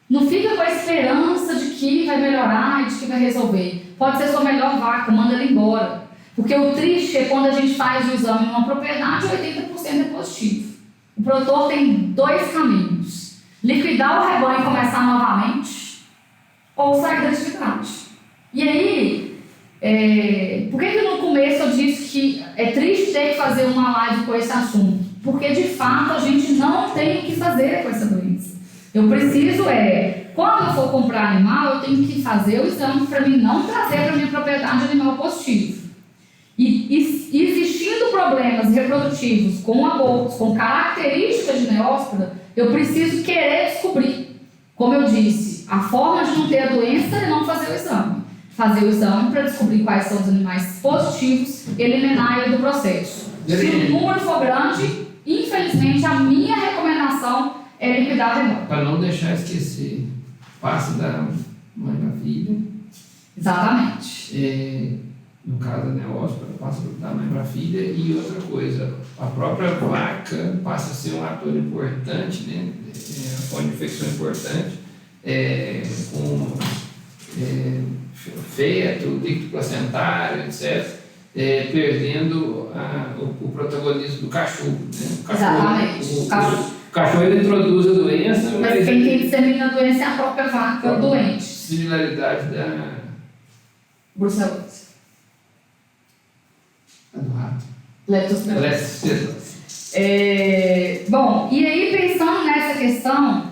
não fica com a esperança de que vai melhorar e de que vai resolver. Pode ser sua melhor vaca, manda ela embora. Porque o triste é quando a gente faz o exame em uma propriedade e 80% é positivo. O produtor tem dois caminhos: liquidar o rebanho e começar novamente, ou sair da atividade. E aí, por que no começo eu disse que é triste ter que fazer uma live com esse assunto? Porque de fato a gente não tem o que fazer com essa doença. Eu preciso quando eu for comprar animal, eu tenho que fazer o exame para mim não trazer para minha propriedade animal positivo. E existindo problemas reprodutivos com abortos, com características de neóspora, eu preciso querer descobrir. Como eu disse, a forma de não ter a doença é não fazer o exame. Fazer o exame para descobrir quais são os animais positivos, eliminar ele do processo. Se o número for grande, infelizmente a minha recomendação é liquidar o rebanho. Para não deixar esquecer, passa da mãe para filha. Exatamente. No caso da neóspora, passa da mãe para a filha. E outra coisa, a própria vaca passa a ser um ator importante, né? Fonte de infecção importante, com feto, líquido placentário, etc., perdendo o protagonismo do cachorro. Né? Exatamente. O cachorro ele introduz a doença, mas quem dissemina a doença é a própria vaca doente. Similaridade da brucelose. Do rato. Leptospirose. Bom, e aí pensando nessa questão,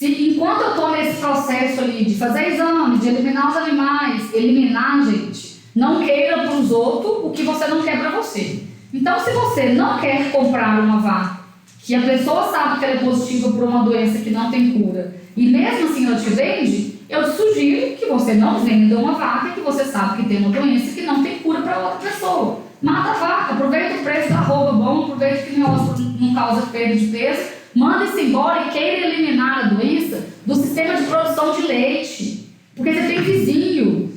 enquanto eu estou nesse processo ali de fazer exame, de eliminar os animais, gente, não queira para os outros o que você não quer para você. Então, se você não quer comprar uma vaca, que a pessoa sabe que ela é positiva por uma doença que não tem cura, e mesmo assim ela te vende, eu sugiro que você não venda uma vaca que você sabe que tem uma doença que não tem cura para outra pessoa. Mata a vaca, aproveita o preço da arroba bom, aproveita que o negócio não causa perda de peso, manda-se embora e queira eliminar a doença do sistema de produção de leite. Porque você tem vizinho.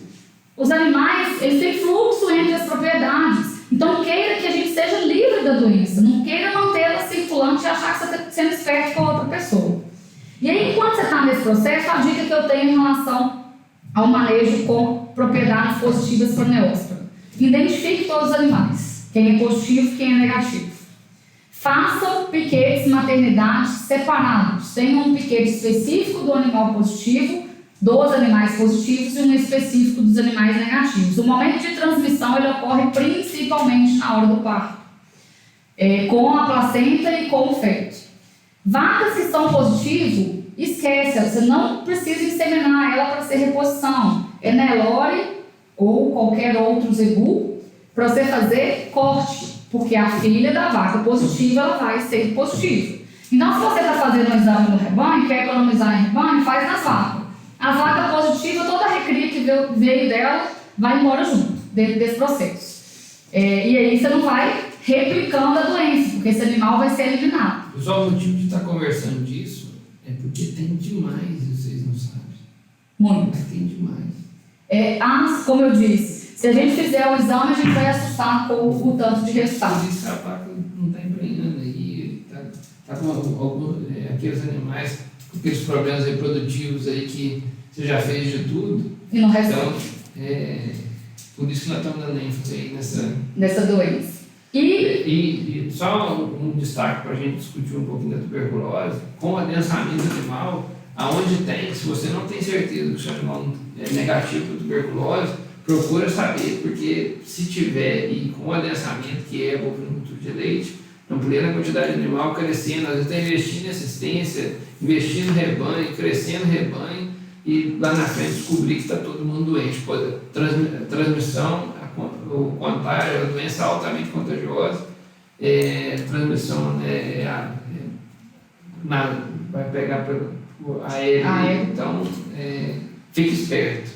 Os animais, eles têm fluxo entre as propriedades. Então queira que a gente seja livre da doença, não queira mantê-la circulante e achar que você está sendo esperto com outra pessoa. E aí, enquanto você está nesse processo, a dica que eu tenho em relação ao manejo com propriedades positivas para neóspora: identifique todos os animais, quem é positivo e quem é negativo. Façam piquetes maternidade separados. Tenham um piquete específico do animal positivo, dos animais positivos, e um específico dos animais negativos. O momento de transmissão ele ocorre principalmente na hora do parto, com a placenta e com o feto. Vacas que são positivas, esquece, você não precisa inseminar ela para ser reposição. É Nelore ou qualquer outro zebu para você fazer corte, porque a filha da vaca positiva ela vai ser positiva. Então, se você está fazendo um exame no rebanho, quer economizar em rebanho, faz nas vacas. A vaca positiva, toda a recria que veio dela vai embora junto, dentro desse processo. E aí você não vai replicando a doença, porque esse animal vai ser eliminado. Só o motivo de estar conversando disso é porque tem demais e vocês não sabem. Muito. Mas tem demais. Como eu disse, se a gente fizer o exame, a gente vai assustar com o tanto de resultado. Por isso a vaca não está emprenhando aí, está com aqueles animais com aqueles problemas reprodutivos aí que você já fez de tudo. E não resolve. Então, por isso que nós estamos dando ênfase aí nessa doença. E só um destaque para a gente discutir um pouquinho da tuberculose, com o adensamento animal, aonde tem, se você não tem certeza que o seu animal é negativo para tuberculose, procura saber, porque se tiver, e com o adensamento, que é a bovinocultura de leite, ampliando a quantidade de animal, crescendo, às vezes está investindo em assistência, investindo no rebanho, crescendo o rebanho, e lá na frente descobrir que está todo mundo doente. Pô, transmissão, o contágio, a doença altamente contagiosa, transmissão vai pegar pelo aéreo, então fique esperto.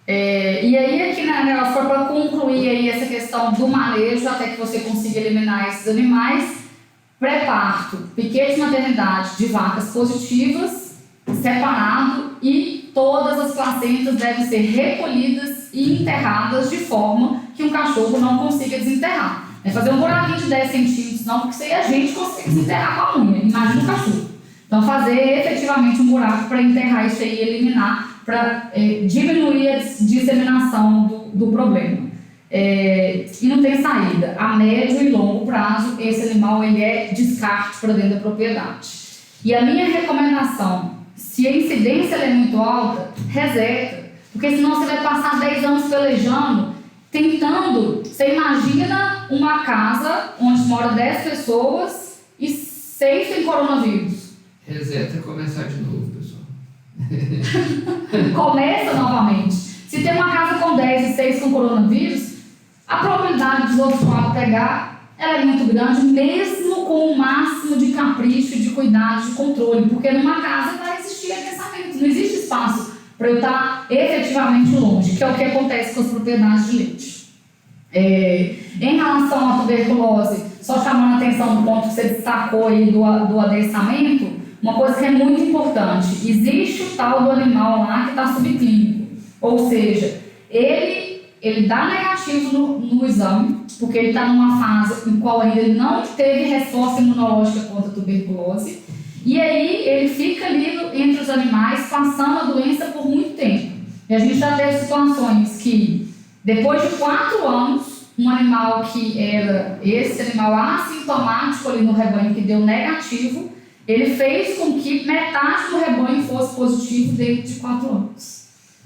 E aí aqui só para concluir aí essa questão do manejo, até que você consiga eliminar esses animais, pré-parto, piquete de maternidade de vacas positivas, separado, e todas as placentas devem ser recolhidas e enterradas de forma que um cachorro não consiga desenterrar. É fazer um buraquinho de 10 centímetros, não, porque isso aí a gente consegue desenterrar com a unha, imagina o cachorro. Então fazer efetivamente um buraco para enterrar isso aí e eliminar, para diminuir a disseminação do problema. E não tem saída. A médio e longo prazo, esse animal ele é descarte para dentro da propriedade. E a minha recomendação, se a incidência é muito alta, reseta. Porque senão você vai passar 10 anos pelejando, tentando. Você imagina uma casa onde mora 10 pessoas e 6 têm coronavírus. Reseta e começar de novo, pessoal. Começa novamente. Se tem uma casa com 10 e 6 com coronavírus, a probabilidade dos outros 4 pegar ela é muito grande, mesmo com o máximo de capricho, de cuidado, de controle, porque numa casa vai existir adensamento, não existe espaço para eu estar efetivamente longe, que é o que acontece com as propriedades de leite. Em relação à tuberculose, só chamando a atenção do ponto que você destacou aí do adensamento, uma coisa que é muito importante, existe o tal do animal lá que está subclínico, ou seja, ele dá negativo no exame, porque ele está numa fase em qual ainda não teve resposta imunológica contra a tuberculose, e aí ele fica ali entre os animais, passando a doença por muito tempo. E a gente já teve situações que, depois de 4 anos, um animal que era esse animal assintomático ali no rebanho, que deu negativo, ele fez com que metade do rebanho fosse positivo dentro de 4 anos.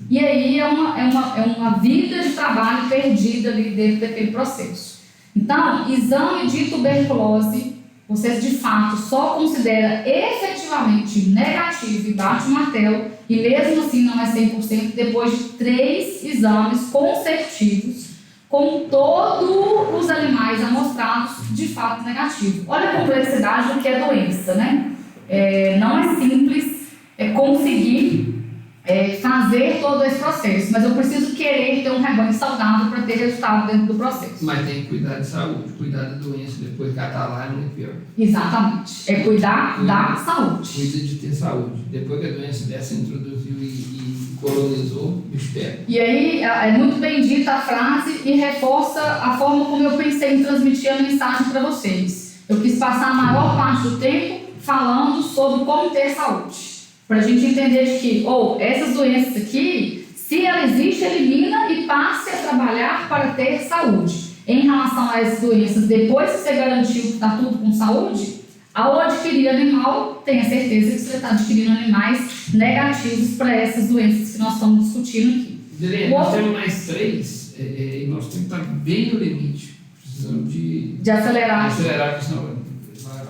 E aí é uma vida de trabalho perdida ali dentro daquele processo. Então, exame de tuberculose, você de fato só considera efetivamente negativo e bate o martelo, e mesmo assim não é 100%, depois de 3 exames consecutivos, com todos os animais amostrados de fato negativo. Olha a complexidade do que é doença, né? Não é simples conseguir fazer todo esse processo, mas eu preciso querer ter um rebanho saudável para ter resultado dentro do processo. Mas tem que cuidar de saúde, cuidar da doença, depois catar lá é muito pior. Exatamente, cuidar da saúde. Cuida de ter saúde. Depois que a doença dessa introduziu e colonizou, espera. E aí é muito bem dita a frase e reforça a forma como eu pensei em transmitir a mensagem para vocês. Eu quis passar a maior parte do tempo falando sobre como ter saúde. Para a gente entender de que, essas doenças aqui, se ela existe, elimina e passe a trabalhar para ter saúde. Em relação a essas doenças, depois que você garantiu que está tudo com saúde, ao adquirir animal, tenha certeza que você está adquirindo animais negativos para essas doenças que nós estamos discutindo aqui. Nós temos mais 3 e nós temos que estar bem no limite. Precisamos de acelerar. Porque senão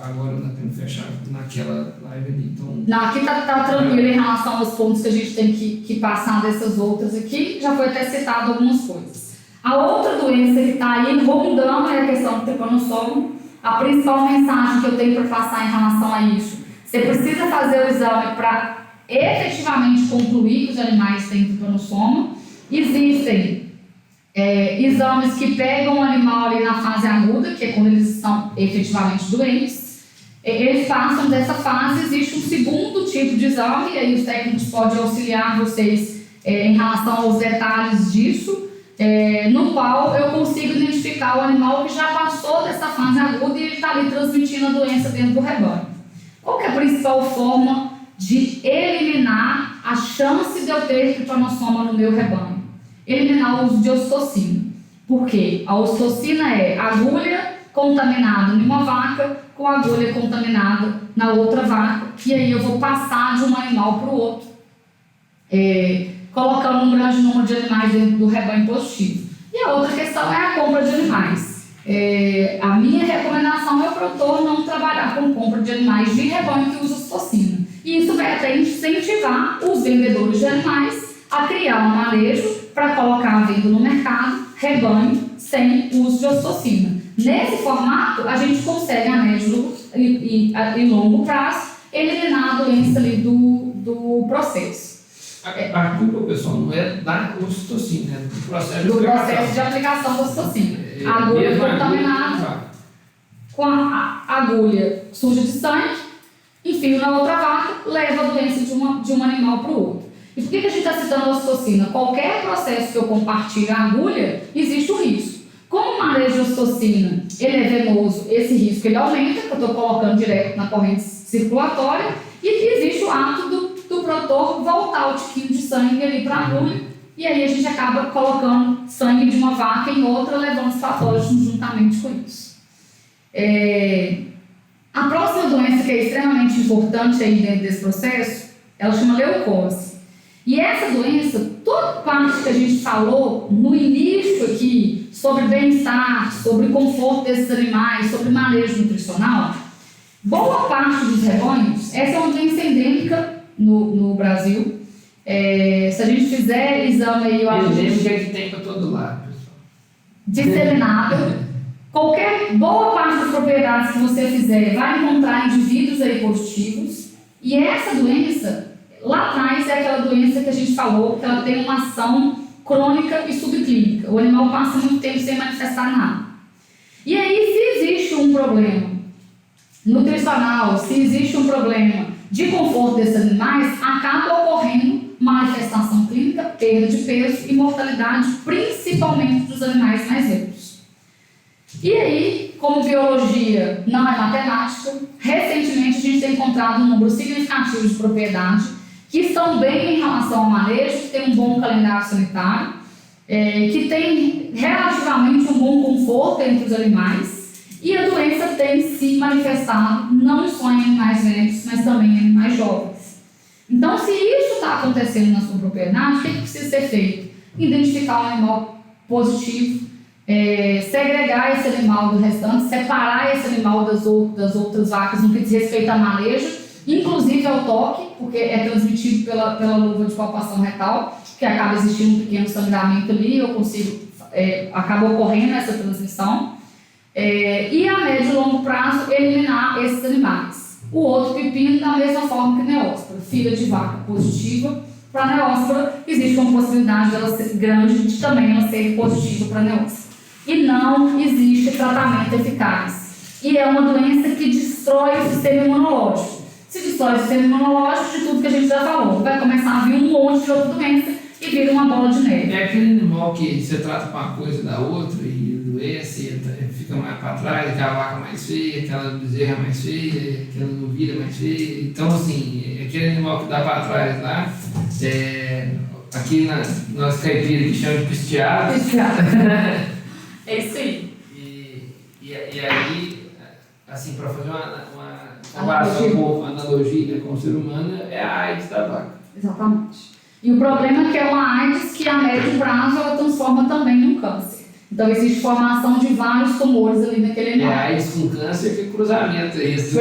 agora nós temos que fechar naquela live ali. Então... Não, aqui está tranquilo em relação aos pontos que a gente tem que passar dessas outras aqui. Já foi até citado algumas coisas. A outra doença que está aí rondando é a questão do tripanossomo. A principal mensagem que eu tenho para passar em relação a isso: você precisa fazer o exame para efetivamente concluir que os animais têm tripanossoma. Existem exames que pegam o animal ali na fase aguda, que é quando eles estão efetivamente doentes. Eles passam dessa fase, existe um segundo tipo de exame, e aí os técnicos podem auxiliar vocês em relação aos detalhes disso, no qual eu consigo identificar o animal que já passou dessa fase aguda e ele está ali transmitindo a doença dentro do rebanho. Qual que é a principal forma de eliminar a chance de eu ter tripanossoma no meu rebanho? Eliminar o uso de ocitocina. Por quê? A ocitocina é agulha contaminada em uma vaca com agulha contaminada na outra vaca, e aí eu vou passar de um animal para o outro, colocando um grande número de animais dentro do rebanho positivo. E a outra questão é a compra de animais. A minha recomendação é o produtor não trabalhar com compra de animais de rebanho que usa ocitocina. E isso vai até incentivar os vendedores de animais a criar um manejo para colocar a venda no mercado, rebanho, sem uso de ocitocina. Nesse formato, a gente consegue a médio e longo prazo eliminar a doença ali do processo. A culpa, pessoal, não é da ocitocina, é do processo de aplicação da ocitocina. A agulha contaminada com a agulha suja de sangue, enfim, na outra vaca, leva a doença de um animal para o outro. E por que a gente está citando a ocitocina? Qualquer processo que eu compartilhe a agulha, existe um risco. Como o manejo de ocitocina ele é venoso, esse risco ele aumenta, que eu estou colocando direto na corrente circulatória, e existe o ato do produtor voltar o tiquinho de sangue ali para a agulha, e aí a gente acaba colocando sangue de uma vaca em outra, levando os patógenos juntamente com isso. A próxima doença que é extremamente importante aí dentro desse processo, ela chama leucose. E essa doença, toda parte que a gente falou no início aqui, sobre bem-estar, sobre conforto desses animais, sobre manejo nutricional, boa parte dos rebanhos, essa é uma doença endêmica no Brasil. Se a gente fizer exame aí, eu acho que é que tem para todo lado, pessoal. Disseminada. Boa parte das propriedades que você fizer vai encontrar indivíduos aí positivos. E essa doença, lá atrás, é aquela doença que a gente falou, que ela tem uma ação crônica e subclínica. O animal passa muito tempo sem manifestar nada. E aí, se existe um problema nutricional, se existe um problema de conforto desses animais, acaba ocorrendo manifestação clínica, perda de peso e mortalidade, principalmente dos animais mais velhos. E aí, como biologia não é matemática, recentemente a gente tem encontrado um número significativo de propriedades que estão bem em relação ao manejo, que tem um bom calendário sanitário, que tem relativamente um bom conforto entre os animais, e a doença tem se manifestado não só em animais velhos, mas também em animais jovens. Então, se isso está acontecendo na sua propriedade, o que precisa ser feito? Identificar um animal positivo, segregar esse animal do restante, separar esse animal das outras vacas no que diz respeito a manejo, inclusive ao toque, porque é transmitido pela luva de palpação retal, que acaba existindo um pequeno sangramento ali, acaba ocorrendo essa transmissão. E a médio e longo prazo, eliminar esses animais. O outro pepino, da mesma forma que neóspora, filha de vaca positiva para neóspora, existe uma possibilidade dela ser grande de também ela ser positiva para neóspora. E não existe tratamento eficaz. E é uma doença que destrói o sistema imunológico. Se destrói o sistema imunológico, de tudo que a gente já falou, vai começar a vir um monte de outra doença e vira uma bola de neve. É aquele animal que você trata com uma coisa da outra e adoece, fica mais para trás, aquela vaca mais feia, aquela bezerra mais feia, aquela novilha mais feia. Então, assim, aquele animal que dá para trás lá, aqui na nossa caipira que chama de pisteado. É isso aí. E aí, assim, para fazer uma analogia com o ser humano, é a AIDS da vaca. Exatamente. E o problema é que é uma AIDS que a médio prazo ela transforma também em um câncer. Então existe formação de vários tumores ali naquele animal. É AIDS com câncer, que cruzamento é esse?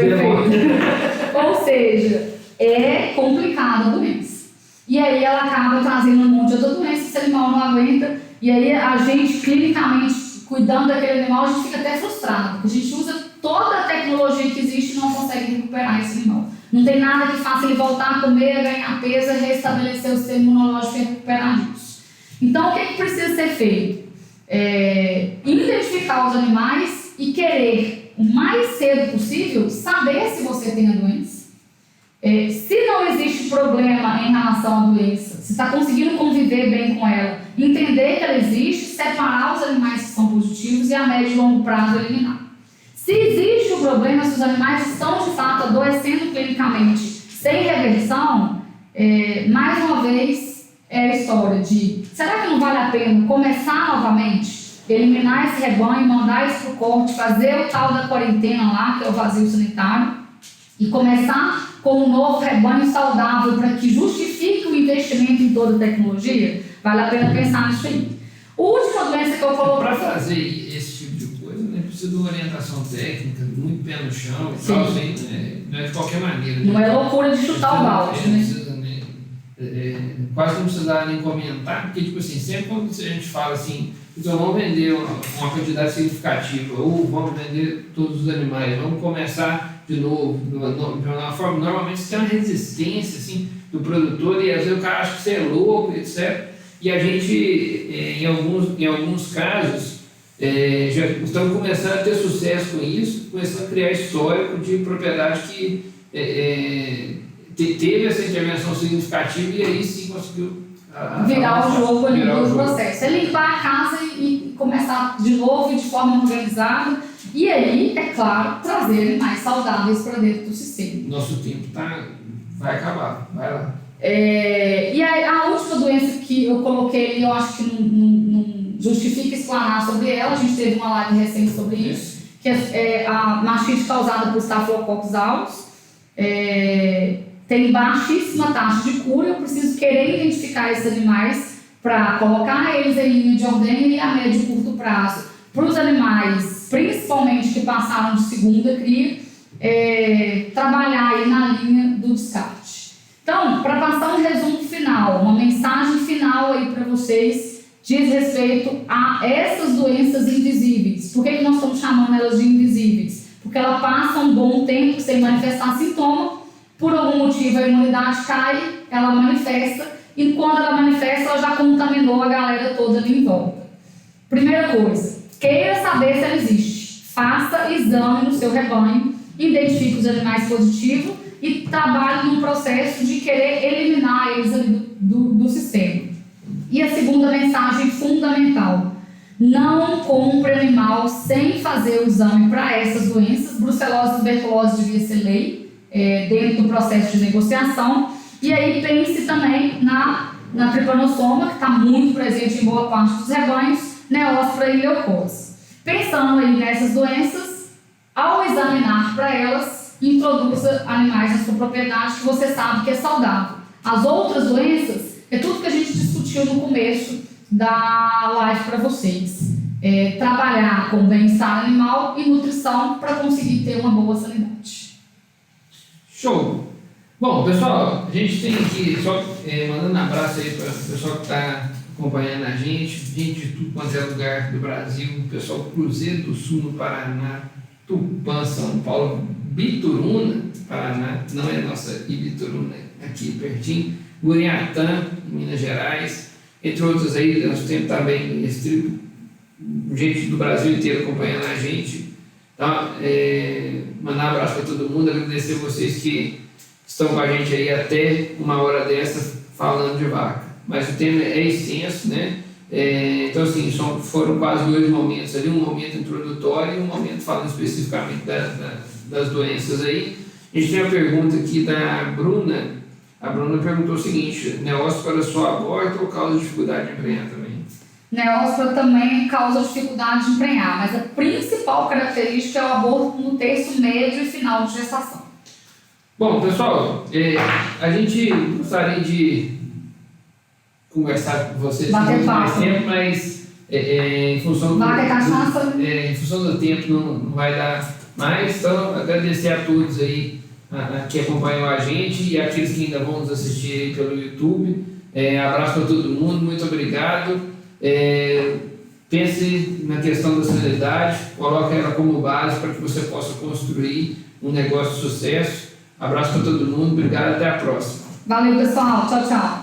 Ou seja, é complicada a doença. E aí ela acaba trazendo um monte de outra doença, esse animal não aguenta. E aí a gente, clinicamente, cuidando daquele animal, a gente fica até frustrado. Porque a gente usa toda a tecnologia que existe e não consegue recuperar esse animal. Não tem nada que faça ele voltar a comer, a ganhar peso, a restabelecer o sistema imunológico e recuperar isso. Então, o que precisa ser feito? identificar os animais e querer, o mais cedo possível, saber se você tem a doença. Se não existe problema em relação à doença, se está conseguindo conviver bem com ela, entender que ela existe, separar os animais que são positivos e a médio e longo prazo eliminar. Se existe o problema, se os animais estão de fato adoecendo clinicamente sem reversão, mais uma vez é a história de: será que não vale a pena começar novamente, eliminar esse rebanho, mandar isso para o corte, fazer o tal da quarentena lá, que é o vazio sanitário, e começar com um novo rebanho saudável para que justifique o investimento em toda a tecnologia? Vale a pena pensar nisso aí. A última doença que eu coloquei... Para fazer esse tipo de coisa, né, precisa de uma orientação técnica, muito pé no chão e tal, assim, não é de qualquer maneira. Não é loucura de chutar o balde, né? Quase não precisava nem comentar, porque, tipo assim, sempre quando a gente fala assim, então vamos vender uma quantidade significativa, ou vamos vender todos os animais, vamos começar de novo, de uma forma, normalmente você tem uma resistência, assim, do produtor, e às vezes o cara acha que você é louco, etc. E a gente, em alguns casos, já estamos começando a ter sucesso com isso, começando a criar histórico de propriedade que teve essa intervenção significativa e aí sim conseguiu virar o jogo ali do processo. É limpar a casa e começar de novo de forma organizada. E aí, é claro, trazer animais saudáveis para dentro do sistema. Nosso tempo vai acabar, vai lá. E aí, a última doença que eu coloquei, eu acho que não justifica explanar sobre ela, a gente teve uma live recente sobre isso, que é a mastite causada por Staphylococcus aureus. Tem baixíssima taxa de cura, eu preciso querer identificar esses animais para colocar eles em linha de ordenha e a médio e curto prazo. Para os animais, principalmente que passaram de segunda cria, trabalhar aí na linha do descarte. Então, para passar um resumo final, uma mensagem final aí para vocês, diz respeito a essas doenças invisíveis. Por que nós estamos chamando elas de invisíveis? Porque ela passa um bom tempo sem manifestar sintoma, por algum motivo a imunidade cai, ela manifesta, e quando ela manifesta, ela já contaminou a galera toda ali em volta. Primeira coisa, queira saber se ela existe. Faça exame no seu rebanho, identifique os animais positivos e trabalhe num processo de querer eliminar eles ali do sistema. E a segunda mensagem fundamental: não compre animal sem fazer o exame para essas doenças. Brucelose e tuberculose devia ser lei dentro do processo de negociação. E aí pense também na tripanossoma, que está muito presente em boa parte dos rebanhos, neóspora e leucose. Pensando aí nessas doenças, ao examinar para elas, introduza animais na sua propriedade que você sabe que é saudável. As outras doenças, é tudo que a gente discutiu no começo da live para vocês. Trabalhar com bem-estar animal e nutrição para conseguir ter uma boa sanidade. Show! Bom, pessoal, a gente tem aqui, só mandando um abraço aí para o pessoal que está acompanhando a gente de tudo quanto é lugar do Brasil, o pessoal Cruzeiro do Sul, no Paraná, Tupã, São Paulo, Bituruna, Paraná, não é nossa Ibituruna, aqui pertinho, Guriatã, Minas Gerais, entre outros aí, nós temos também gente do Brasil inteiro acompanhando a gente. Então, mandar um abraço para todo mundo, agradecer vocês que estão com a gente aí até uma hora dessa falando de vaca. Mas o tema é extenso, né? Então, assim, foram quase 2 momentos ali, um momento introdutório e um momento falando especificamente das doenças aí. A gente tem uma pergunta aqui da Bruna. A Bruna perguntou o seguinte: neóspora só aborta ou causa dificuldade de emprenhar também? Neóspora também causa dificuldade de emprenhar, mas a principal característica é o aborto no terço médio e final de gestação. Bom, pessoal, a gente gostaria de conversar com vocês mais tempo, mas em função do tempo não vai dar mais. Então, agradecer a todos aí que acompanham a gente e aqueles que ainda vão nos assistir aí pelo YouTube. Abraço para todo mundo, muito obrigado. Pense na questão da sanidade, coloque ela como base para que você possa construir um negócio de sucesso. Abraço para todo mundo, obrigado, até a próxima. Valeu, pessoal, tchau, tchau.